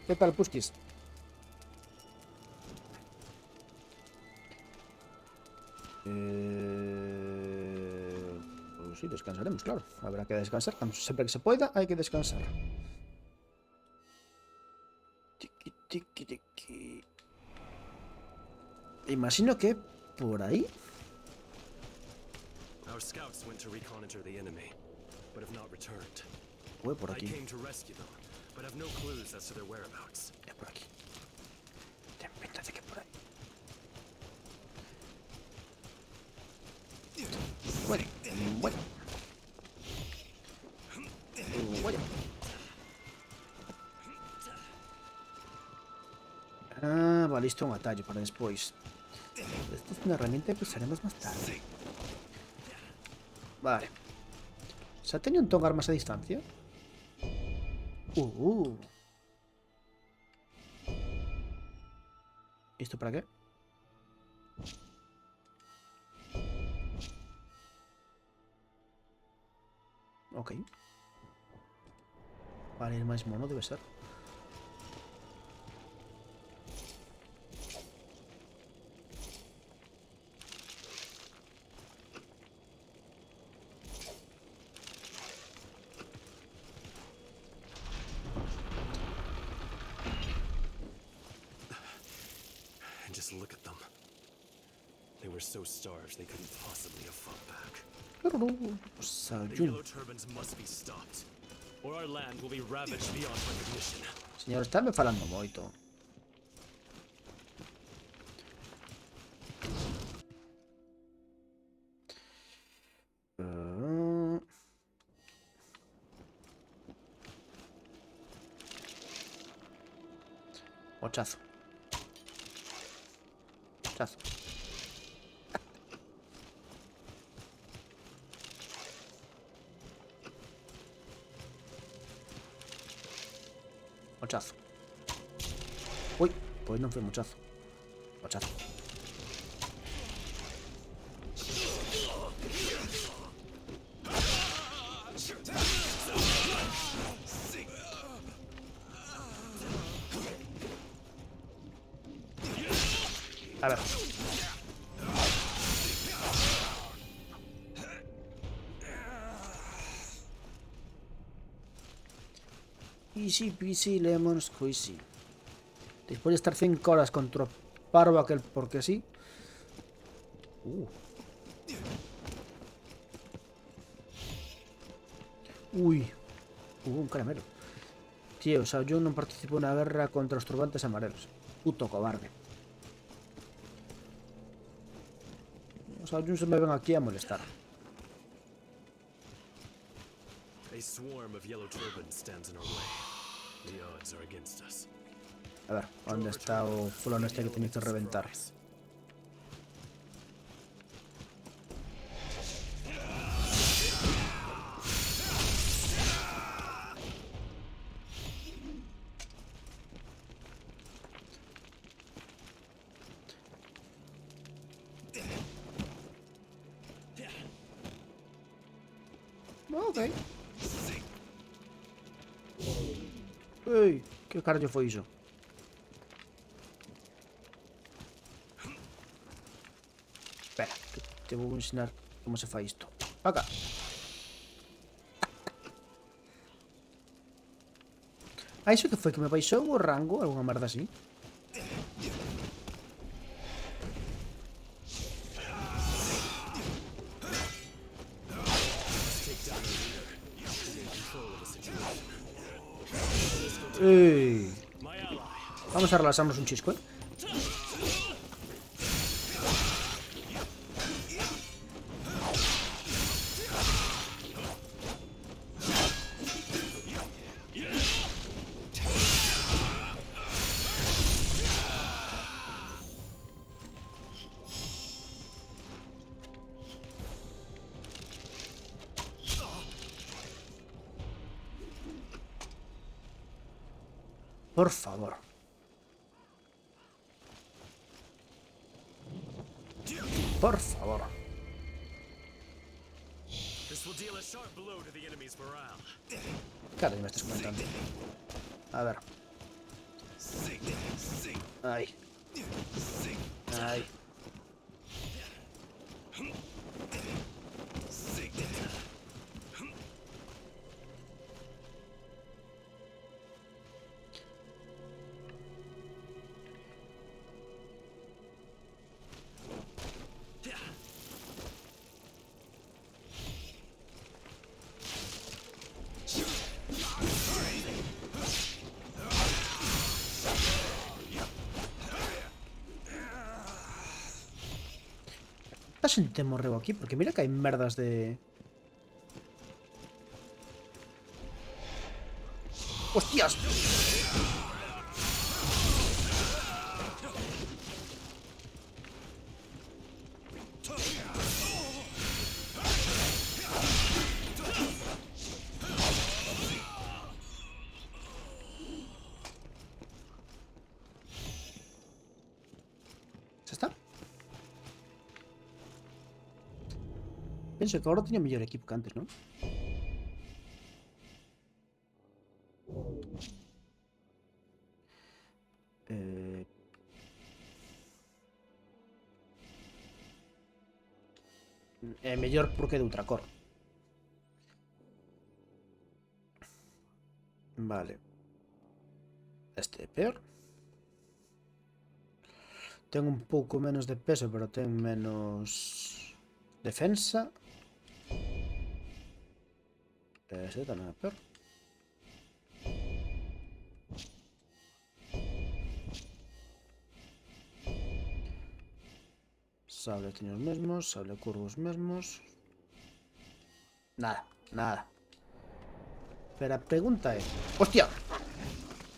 Que tal, Puskis? Pues sí, descansaremos, claro. Habrá que descansar. Siempre que se pueda, hay que descansar. Tiki. Imagino que por ahí. Our scouts went to reconnoiter the enemy, but have not returned. Fue por I aquí. came to rescue them, but have no clues as to their whereabouts. Es por aquí. Ten pinta de que por ahí. Bueno. Ah, vale, isto é un atallo para despois. Esto es una herramienta que usaremos más tarde. Vale. ¿Se ha tenido un tongar más a distancia? ¿Esto para qué? Ok. Vale, el más mono debe ser. And just look at them. They were so starved they couldn't possibly have fought back. The yellow turbans must be stopped, or our land will be ravaged beyond recognition. Señor, está me falando moito. Mochazo. Mochazo. Mochazo. Uy, pues no fue mochazo. Mochazo. A ver. Easy peasy lemon squeezy. Después de estar 5 horas contra Parvo aquel porque sí. Uy. Un caramelo. Tío, o sea, yo no participo en una guerra contra los turbantes amarelos. Puto cobarde. O sea, yo se me ven aquí a molestar. A swarm of yellow turbans stands in our way. The odds are against us. A ver, ¿dónde está o fulano este que tenéis que reventar? Ok. Uy, que carallo foi iso? Espera, que te vou ensinar como se fai isto. Acá. Ah, iso que foi? Que me baixou o rango? Alguna merda así? Ey. Vamos a relajarnos un chisco, ¿eh? Por favor. Por favor. Claro, me estás comentando. A ver. Ay. Ay. ¿Qué gente morreo aquí? Porque mira que hay merdas de... ¡Hostias! Penso que agora teño mellor equipo que antes, non? É mellor porque é de ultracor. Vale. Este é peor. Ten un pouco menos de peso, pero ten menos defensa. Este tamén é peor. Sable teño os mesmos, sable curvo os mesmos. Nada, nada. Pero a pregunta é... ¡Hostia!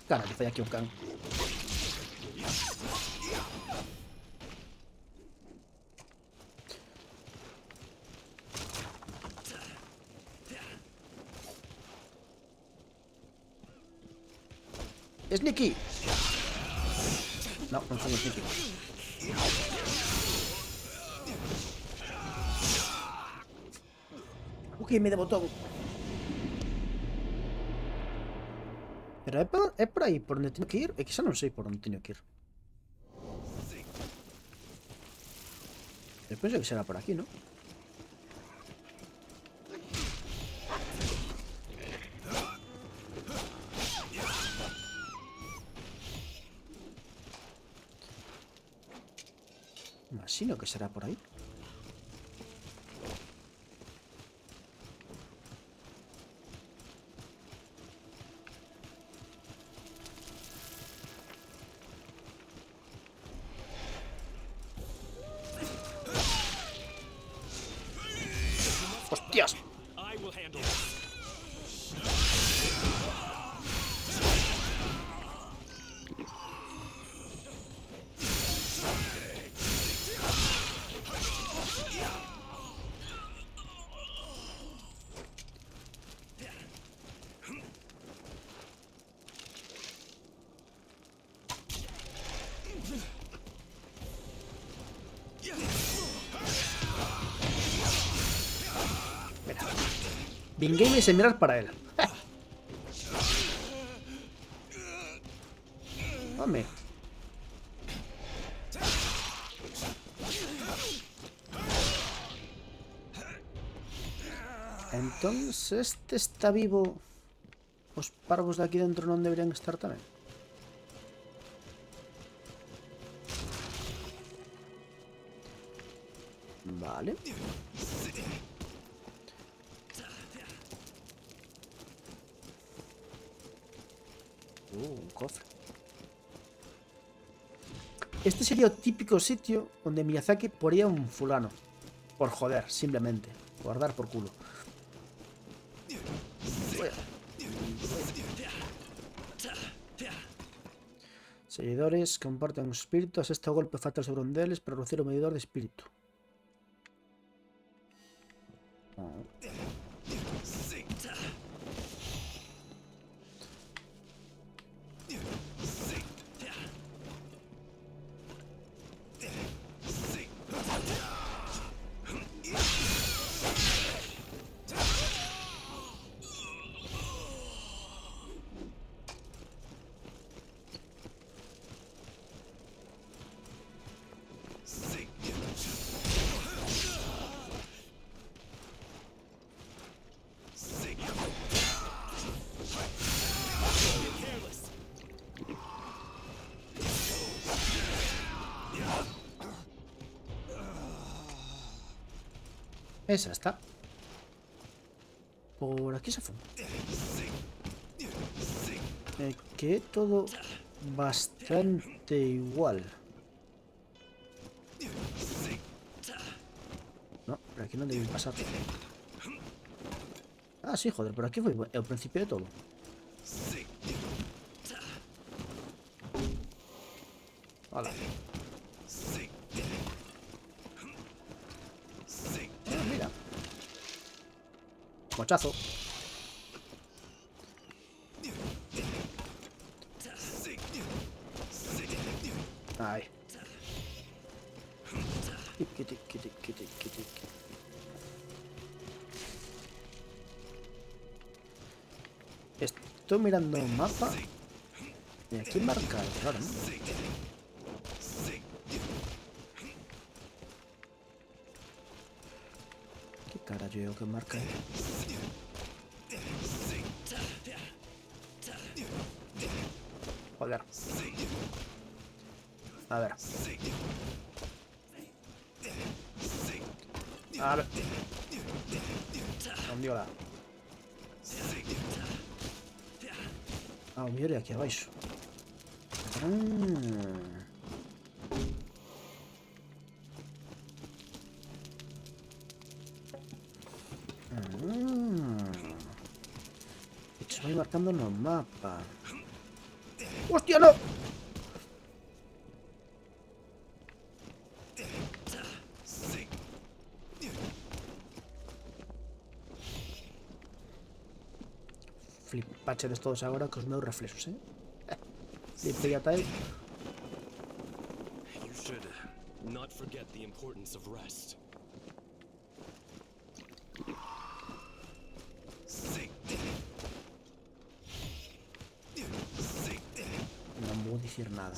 Cara, que fai aquí un can. ¡Sneaky! No, non son sneaky. Me de botón. Pero é por aí por onde teño que ir. É que xa non sei por onde teño que ir. Eu penso que será por aquí, non? Imagino que será por aí. ¡Hostias! I will handle it. Vingame sin mirar para él. Hombre. Entonces, este está vivo. Os parvos de aquí dentro non deberían estar tamén. Vale. Un cofre. Este sería o típico sitio onde Miyazaki poría un fulano. Por joder, simplemente. Por dar por culo. Seguidores comparten os espíritus. Este golpe fatal sobre un deles para reducir o medidor de espírito. Esa está. Por aquí se fue. Que é todo bastante igual. No, por aquí non deben pasar. Ah, sí, joder, por aquí foi o principio de todo. Hola. Mira. Mochazo. Ay. Estoy mirando un mapa. Y aquí marca el raro, ¿no? ¿Qué carajo que marca ahí? Joder. A ver. A ver. Non digo nada. Ah, o mellor é aquí abaixo. E se vai marcando no mapa. ¡Hostia, no! Flipachedes todos agora cos meus reflexos, Flipe ya tal. You should not forget the importance of rest. Non vou dicir nada.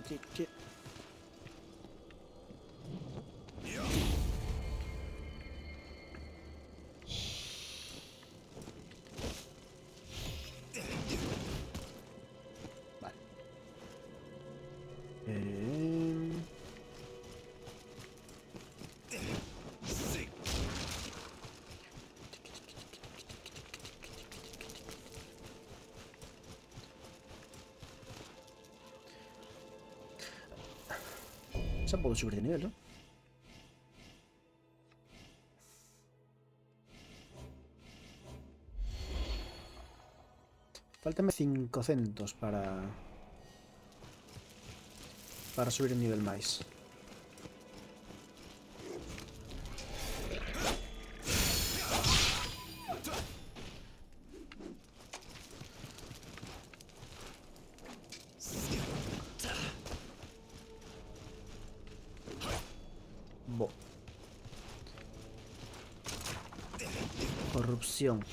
Tiki. Vale. Xa podo subir de nivel, ¿no? Faltame 500 para subir un nivel máis. Bo. Corrupción.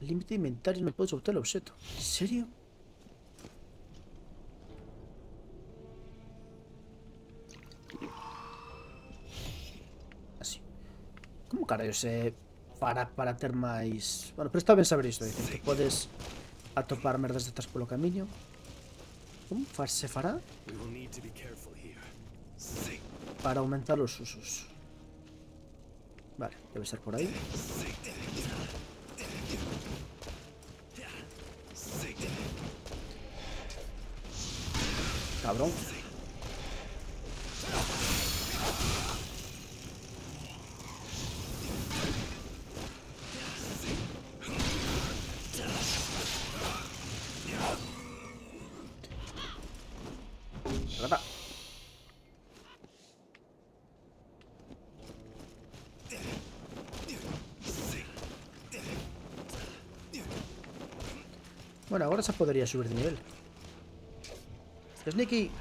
Límite de inventario, no puedo soltar el objeto. ¿En serio? Así. ¿Cómo carallo se para ter máis... Bueno, pero está ben saber isto, dicir que podes atopar merdas destas polo camiño. Como se fará? We will need to be careful here. Para aumentar os usos. Vale, debe ser por aí. Cabrón. Rata. Bueno, agora xa podería subir de nivel. Sneaky.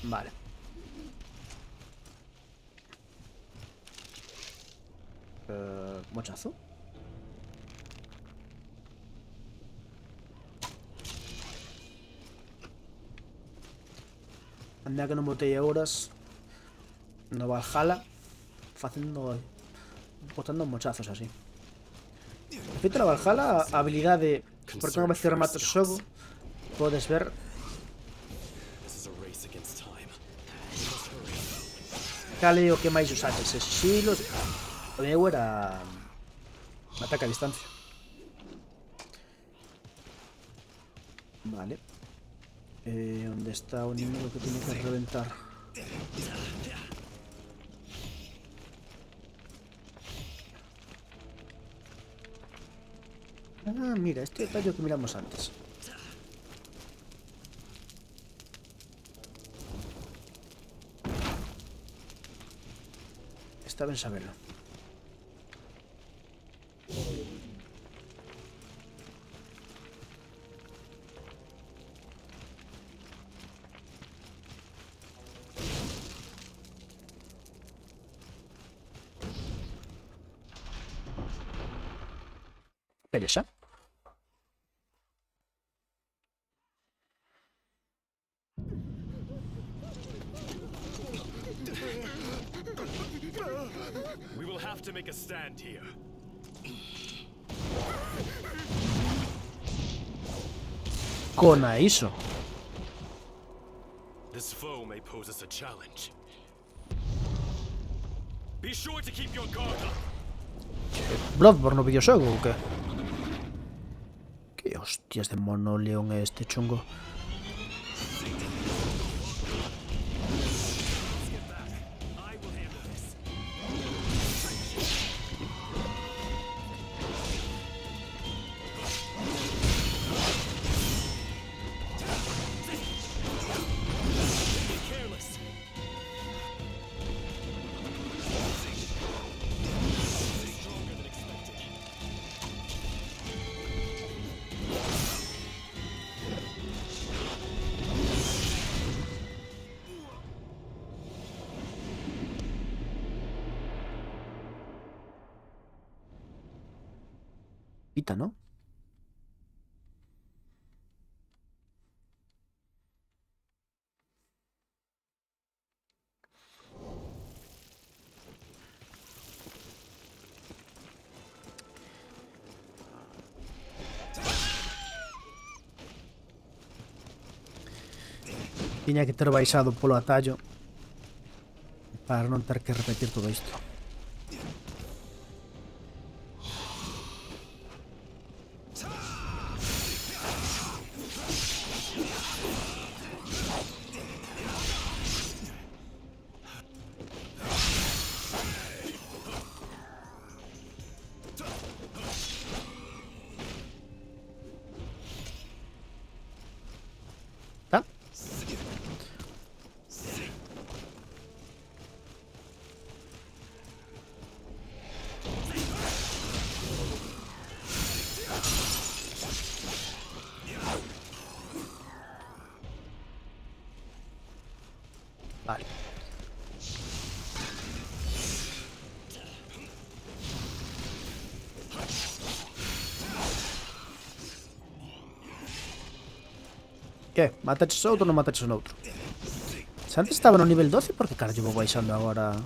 Vale. Mochazo. Anda que non botei horas no Valhalla facendo botando mochazos así. De feito, no Valhalla a habilidade, porque unha vez que rematas o xogo podes ver cal é o que máis usaches, se sigilos. O meu era ataque a distancia. Vale. ¿Dónde está un inimigo que tiene que reventar? Ah, mira, este detalle que miramos antes. Está ben saberlo. Pereza. We will have to make a stand here. Cona iso. This foe may pose us a challenge. Be sure to keep your guard up. Bloodborne no videoxogo ou que? Que hostias de mono león é este chungo? I will handle this. Be careless. Stronger than expected. Pita, ¿no? Tiña que ter baixado polo atallo para non ter que repetir todo isto. ¿Tá? Vale. Que? Mataches outro ou non mataches un outro? Se antes estaba no nivel 12, por que carallo vou baixando agora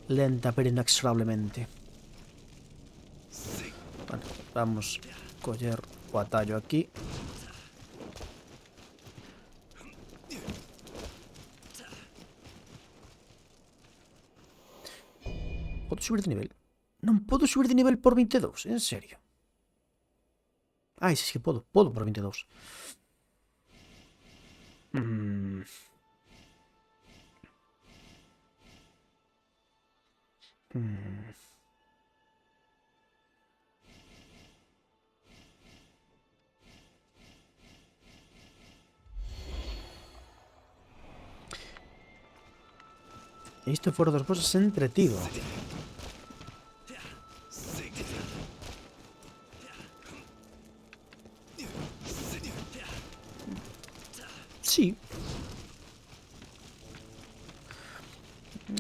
lenta pero inexorablemente? Bueno, vamos coller o atallo aquí. Podo subir de nivel? Non podo subir de nivel por 22, en serio. Ai, si, que podo por 22. E isto fora das cosas entretido. Sí.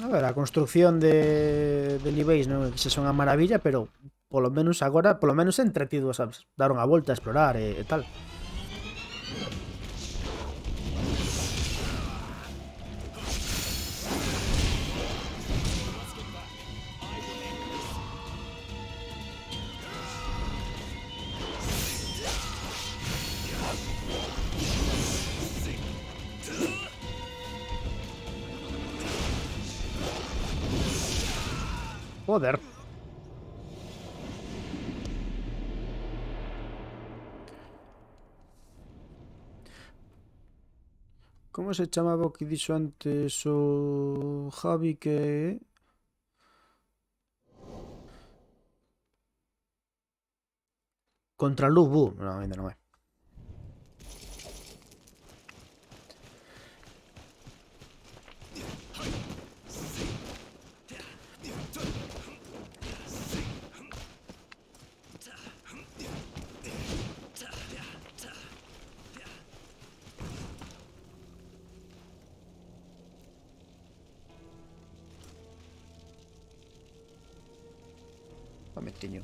A ver, a construcción de niveis non se son a maravilla, pero polo menos agora, polo menos é entretido, sabes? Dar unha volta a explorar e tal. Joder. Como se chamaba o que dixo antes o Javi que... Contra Lubu. No, ainda non é. Momentinho.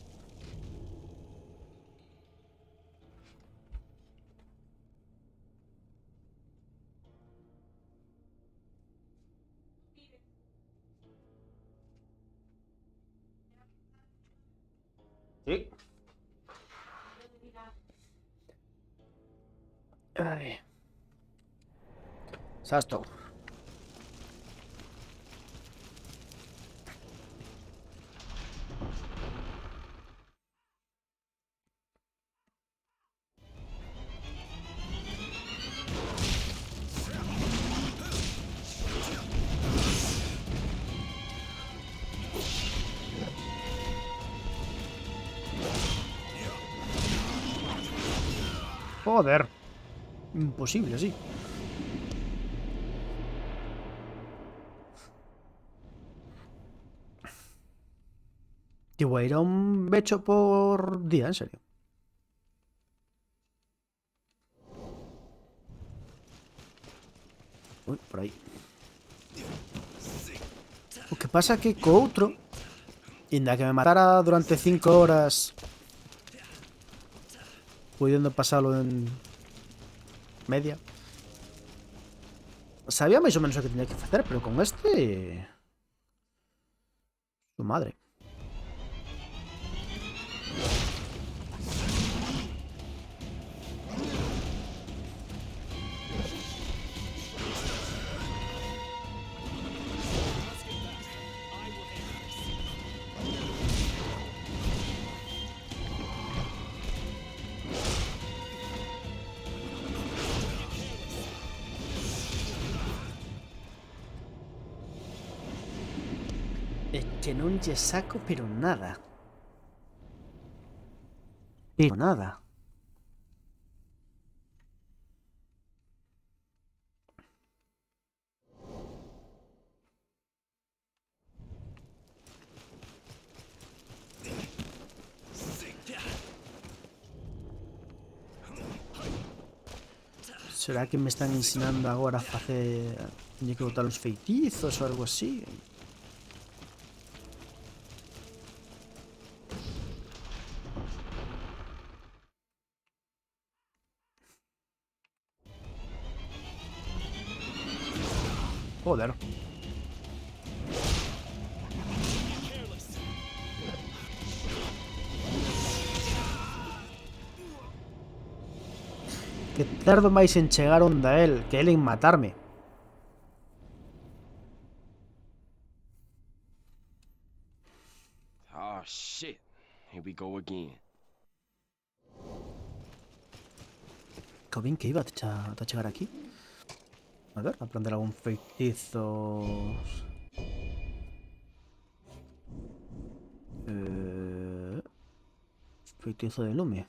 Sí. Ai. Sasto. Joder. Imposible, sí. Tío, voy a ir a un becho por día, en serio. Uy, por aí. O que pasa é que co outro, inda que me matara durante 5 horas pudiendo pasalo en media, sabía máis ou menos o que tenía que facer, pero con este... Su madre. É que non lle saco pero nada. Pero nada. Será que me están ensinando agora a facer... Teño que botar os feitizos ou algo así? Joder. Que tardo máis en chegar onde a él, que el en matarme. Oh shit. Here we go again. Que bien que iba a chegar aquí. A ver, aprender algún feitizo... Feitizo de lume.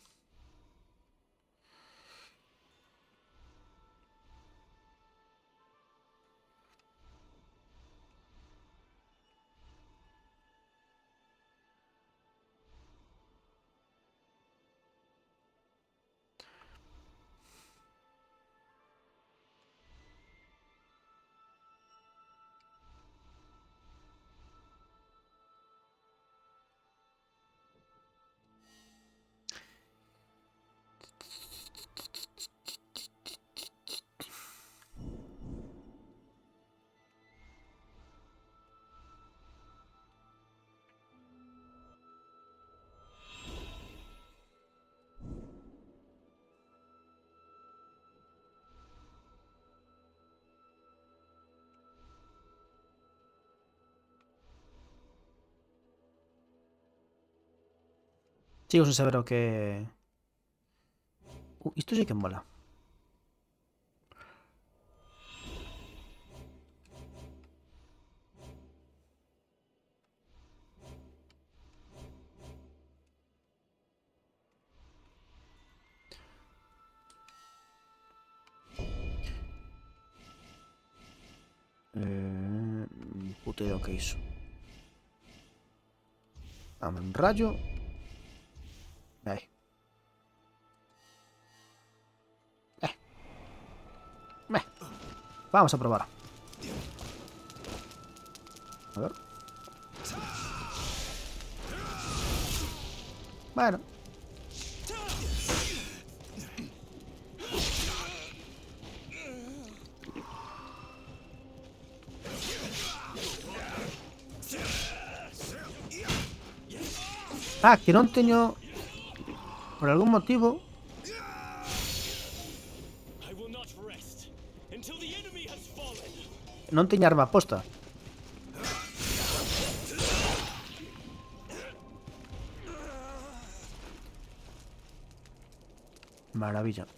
Sigo sin saber o que... Isto sí que mola. Puta idea o que é iso. Dame un rayo. Aí. Vamos a probar. A ver. Bueno. Ah, que non teño... Por algún motivo... I will not rest until the enemy has fallen. Non teño arma posta. Maravilla.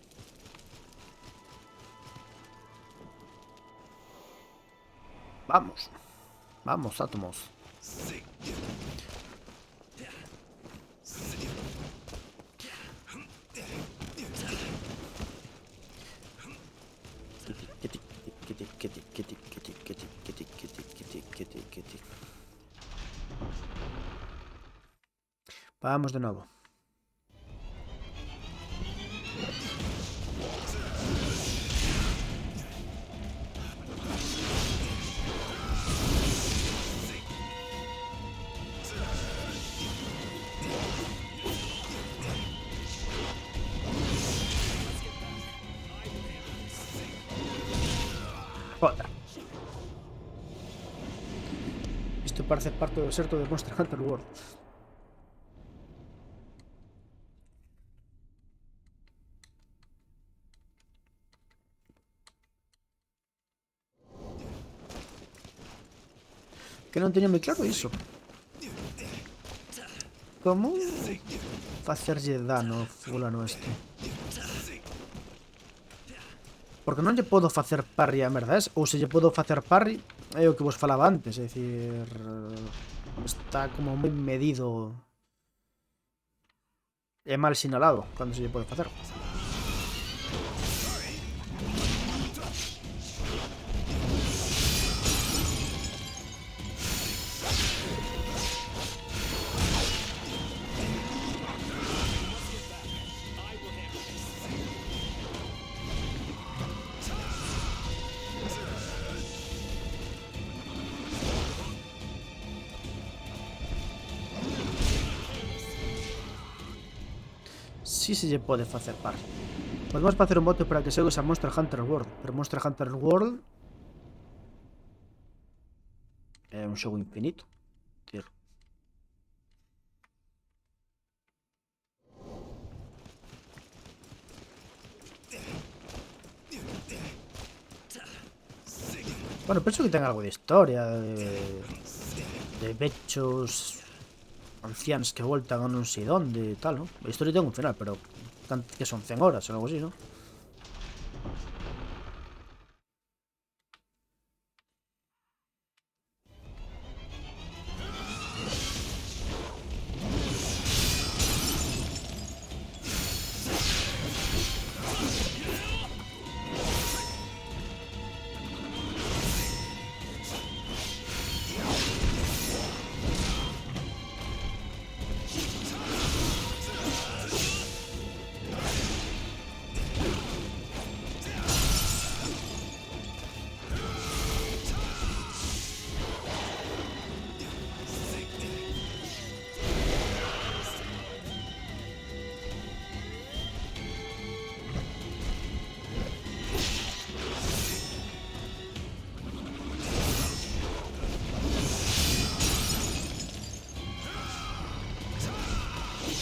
Vamos. Vamos, átomos. Vamos de nuevo. Joder. Esto parece parte del deserto de Monster Hunter World. Que non teño moi claro iso. Como facerlle dano fulano este? Porque non lle podo facer parry a merda es, ou se lle podo facer parry é o que vos falaba antes, é dicir, está como moi medido e mal sinalado cando se lle pode facer. Si se lle pode facer par. Podemos facer un bote para que segue a Monster Hunter World. Pero Monster Hunter World é un xogo infinito. Tiro. Bueno, penso que ten algo de historia, de bechos ancianos que voltan a non sei donde, tal, ¿no? A historia ten un final, pero que son 100 horas ou algo así, ¿no?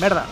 ¡Merda!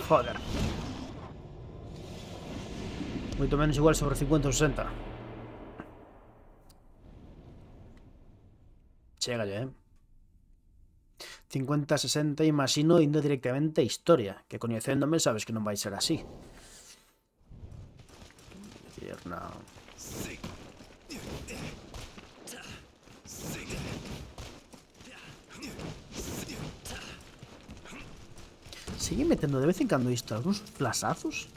Joder. Moito menos igual sobre 50 ou 60. Chégalle, 50, 60, imagino indo directamente a historia, que coñecéndome sabes que non vai ser así. Pierna. Sigue metendo de vez en cando isto algúns flasazos.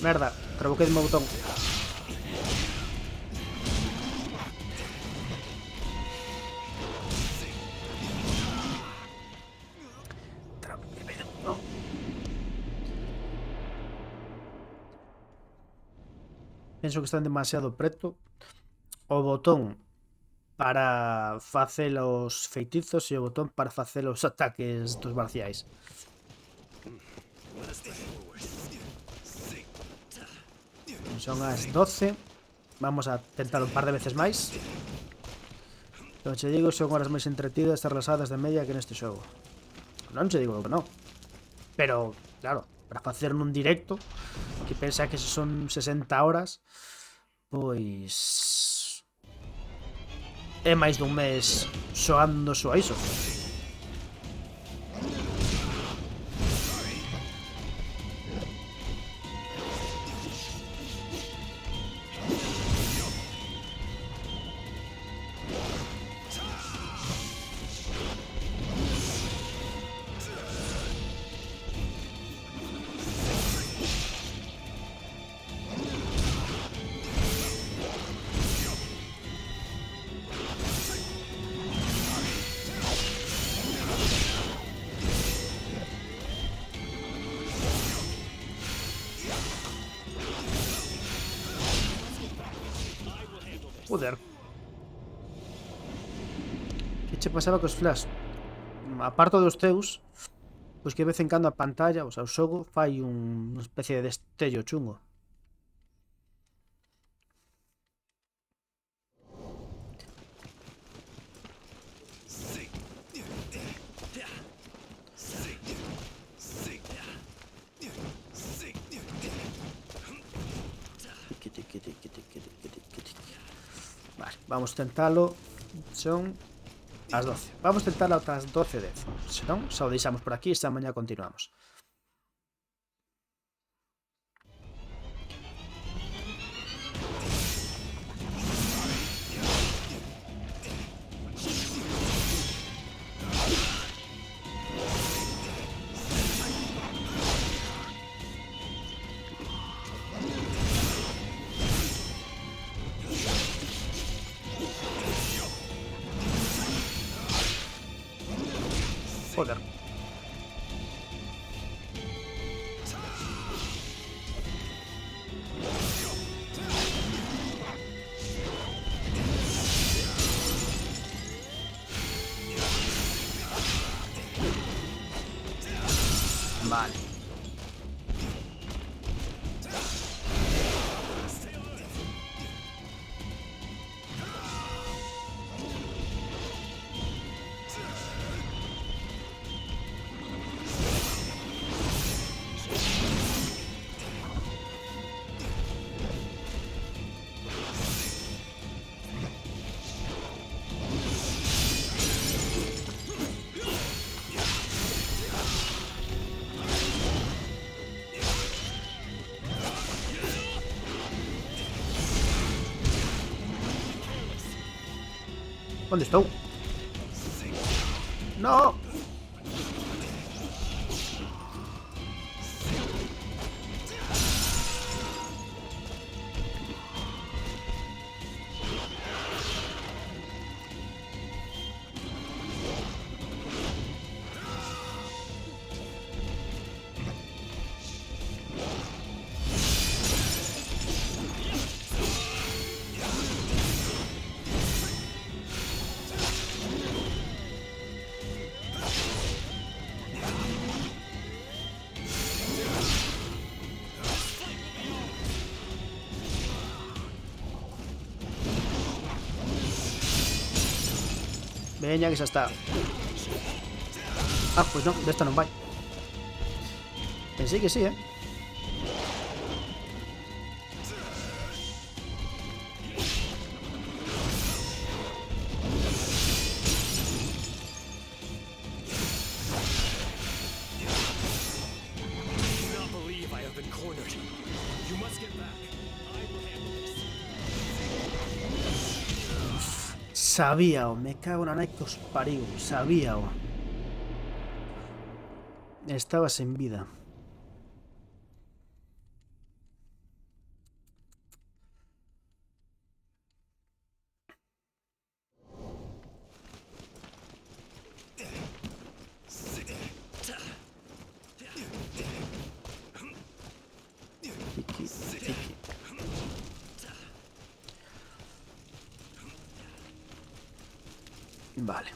Merda, provoqué de meu botón. No. Penso que están demasiado preto. O botón para facer os feitizos e o botón para facer os ataques dos marciais. Son as 12. Vamos a tentar un par de veces máis. Pero che digo, son horas máis entretidas e relaxadas de media que neste xogo. Non che digo que non. Pero, claro, para facer nun directo, que pensa que se son 60 horas, pois... é máis dun mes soando só a iso. Joder. Que che pasaba cos flash? Aparto dos teus, pois que de vez en cando a pantalla, o sea, o xogo fai unha especie de destello chungo. Vale, vamos a tentalo. Son as 12. Vamos a tentalo ata as 12:10. Se non, xa o deixamos por aquí e esta mañá continuamos. Joder. Vale. Onde estou? No! Veña, que xa está. Ah, pois non, desta non vai. Pensei que sí, Cannot believe I have been cornered. You must get back. I will handle this. Sabíao, me cago na nai que os pariu. Sabíao. Estaba sen vida. Vale.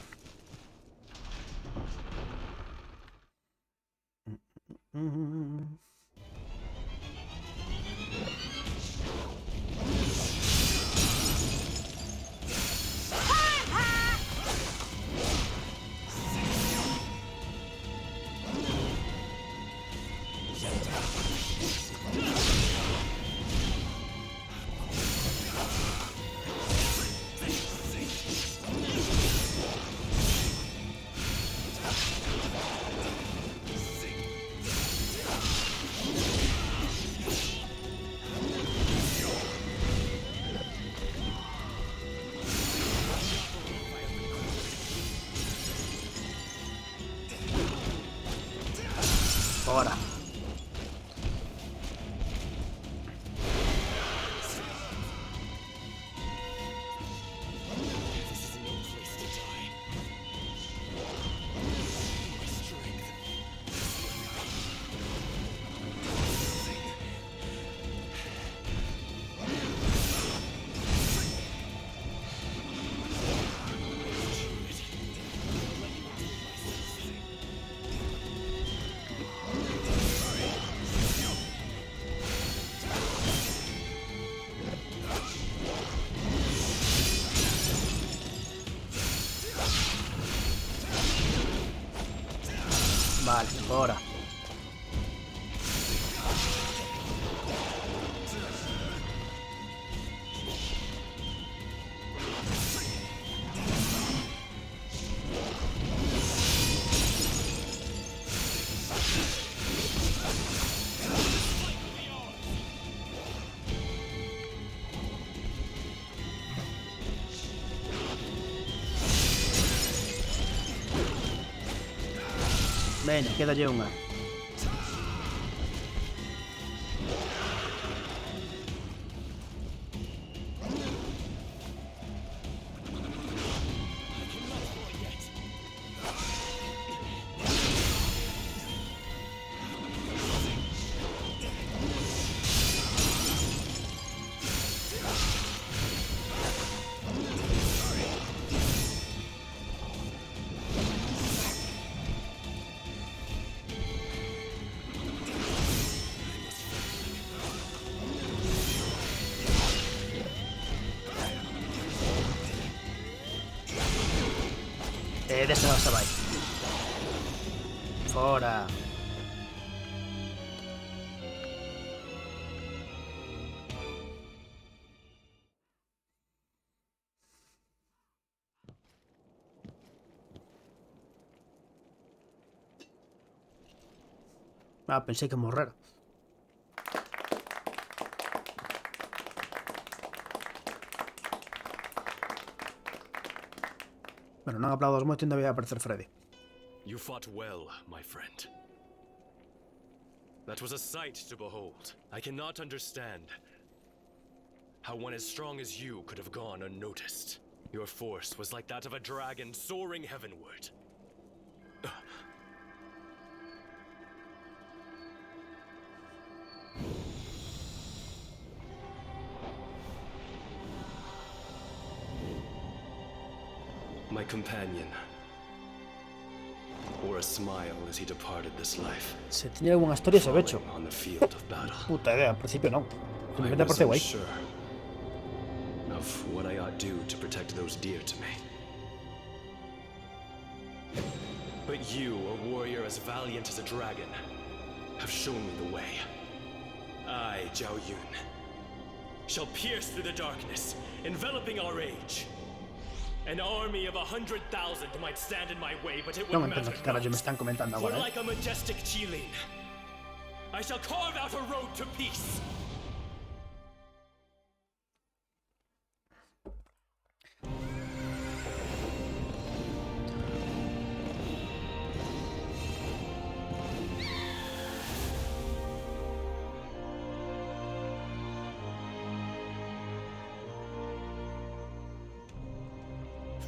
Ahora. This is no place to die. My strength. Vale, ahora. Veña, quédalle unha. Desta non se vai. Fora. Ah, pensei que morrera. Bueno, non aplaudas moito, ainda vai aparecer Freddy. You fought well, my friend. That was a sight to behold. I cannot understand how one as strong as you could have gone unnoticed. Your force was like that of a dragon soaring heavenward. My companion wore a smile as he departed this life. Se tenía alguna historia ese becho. falling on the field of battle. Puta idea, al principio no. I Simplemente was aparece guay. unsure of what I ought do to protect those dear to me. But you, a warrior as valiant as a dragon, have shown me the way. I, Zhao Yun, shall pierce through the darkness, enveloping our age. An army of 100,000 might stand in my way, but it Non would entendo matter que carallo me not. están comentando For agora, like a majestic Qilin, I shall carve out a road to peace.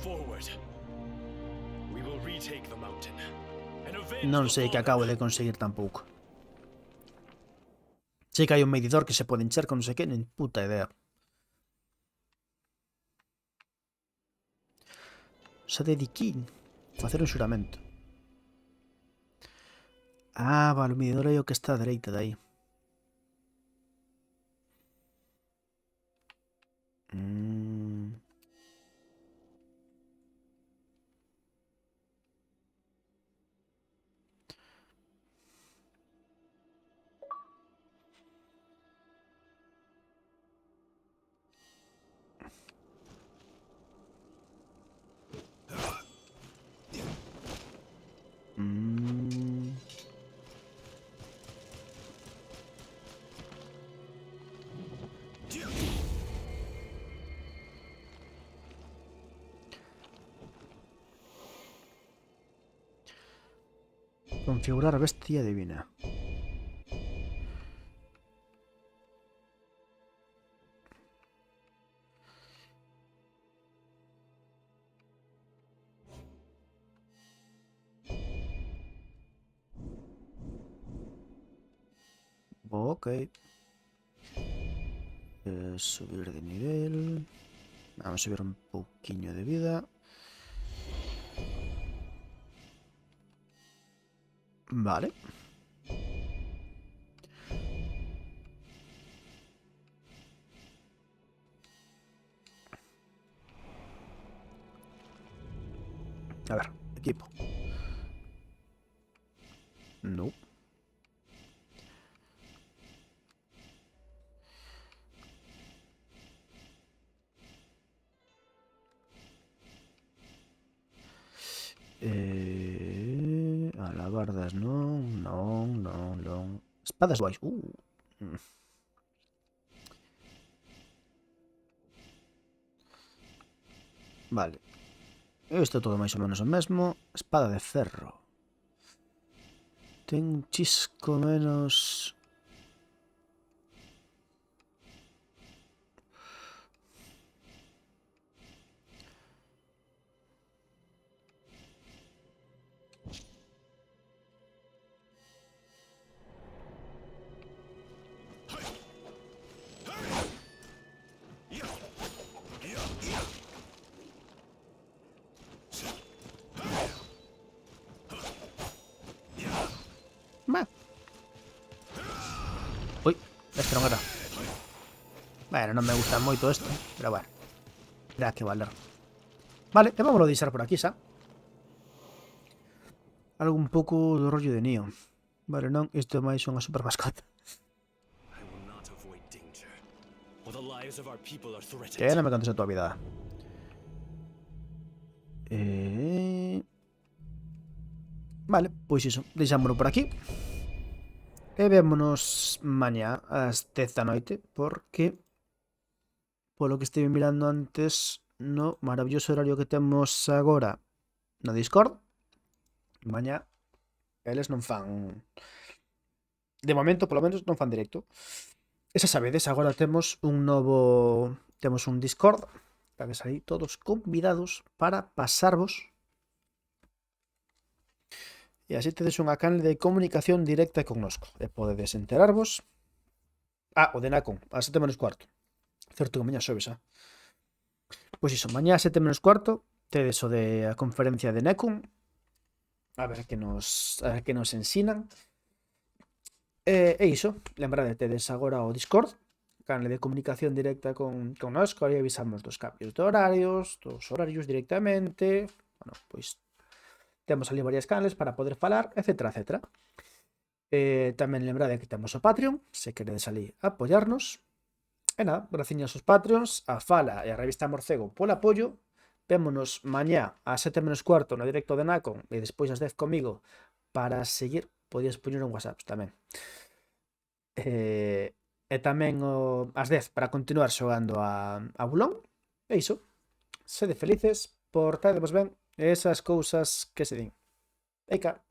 Forward. We will retake the mountain. And avenge Non the sei que fallen. acabo de conseguir tampouco. Sei que hai un medidor que se pode encher con non sei que, nin puta idea. Se dediquín facer un xuramento. Ah, vale, o medidor é o que está á dereita de aí. Configurar bestia divina. Ok. Subir de nivel. Vamos a subir un poquillo de vida. Vale. A ver, equipo. No. Alabardas non, non, non, non. Espadas guais. Vale. Isto todo máis ou menos o mesmo. Espada de ferro. Ten un chisco menos... Ui, este non era. Bueno, non me gusta moito isto, pero bueno. Terá que valer. Vale, e vámonos deixar por aquí, xa. Algo un pouco do rollo de Neo. Vale, non, isto é máis unha super mascota. I will not avoid danger, while the lives of our people are threatened. Que non me contes a tua vida. Vale, pois iso, deixámoslo por aquí. E vémonos mañá ás 10 da noite, porque polo que estive mirando antes no maravilloso horario que temos agora no Discord. Mañá eles non fan, de momento polo menos non fan directo. E xa sabedes, agora temos un Discord, estades aí todos convidados para pasarvos, e así tedes unha canle de comunicación directa connosco e podedes enterarvos. O de Nacon, a 7:15. Certo que mañá xoves, Pois iso, mañá a 7:15 tedes o de a conferencia de Necum. A ver que nos ensinan. E iso, lembrade, tedes agora o Discord, canle de comunicación directa con nós, que aí avisamos dos cambios de horarios, dos horarios directamente. Bueno, pois temos ali varias canles para poder falar, etcétera, etcétera. Tamén lembrade que temos o Patreon, se queredes ali apoiarnos. E nada, graciñas aos Patreons, a Fala e a Revista Morcego polo apoio. Vémonos mañá a 7:15 no directo de Nacon e despois ás 10 comigo para seguir. Podías poñer un WhatsApp tamén. E tamén ás 10 para continuar xogando a Bulón. E iso, sede felices, portadevos ben, e esas cousas que se din. Eica.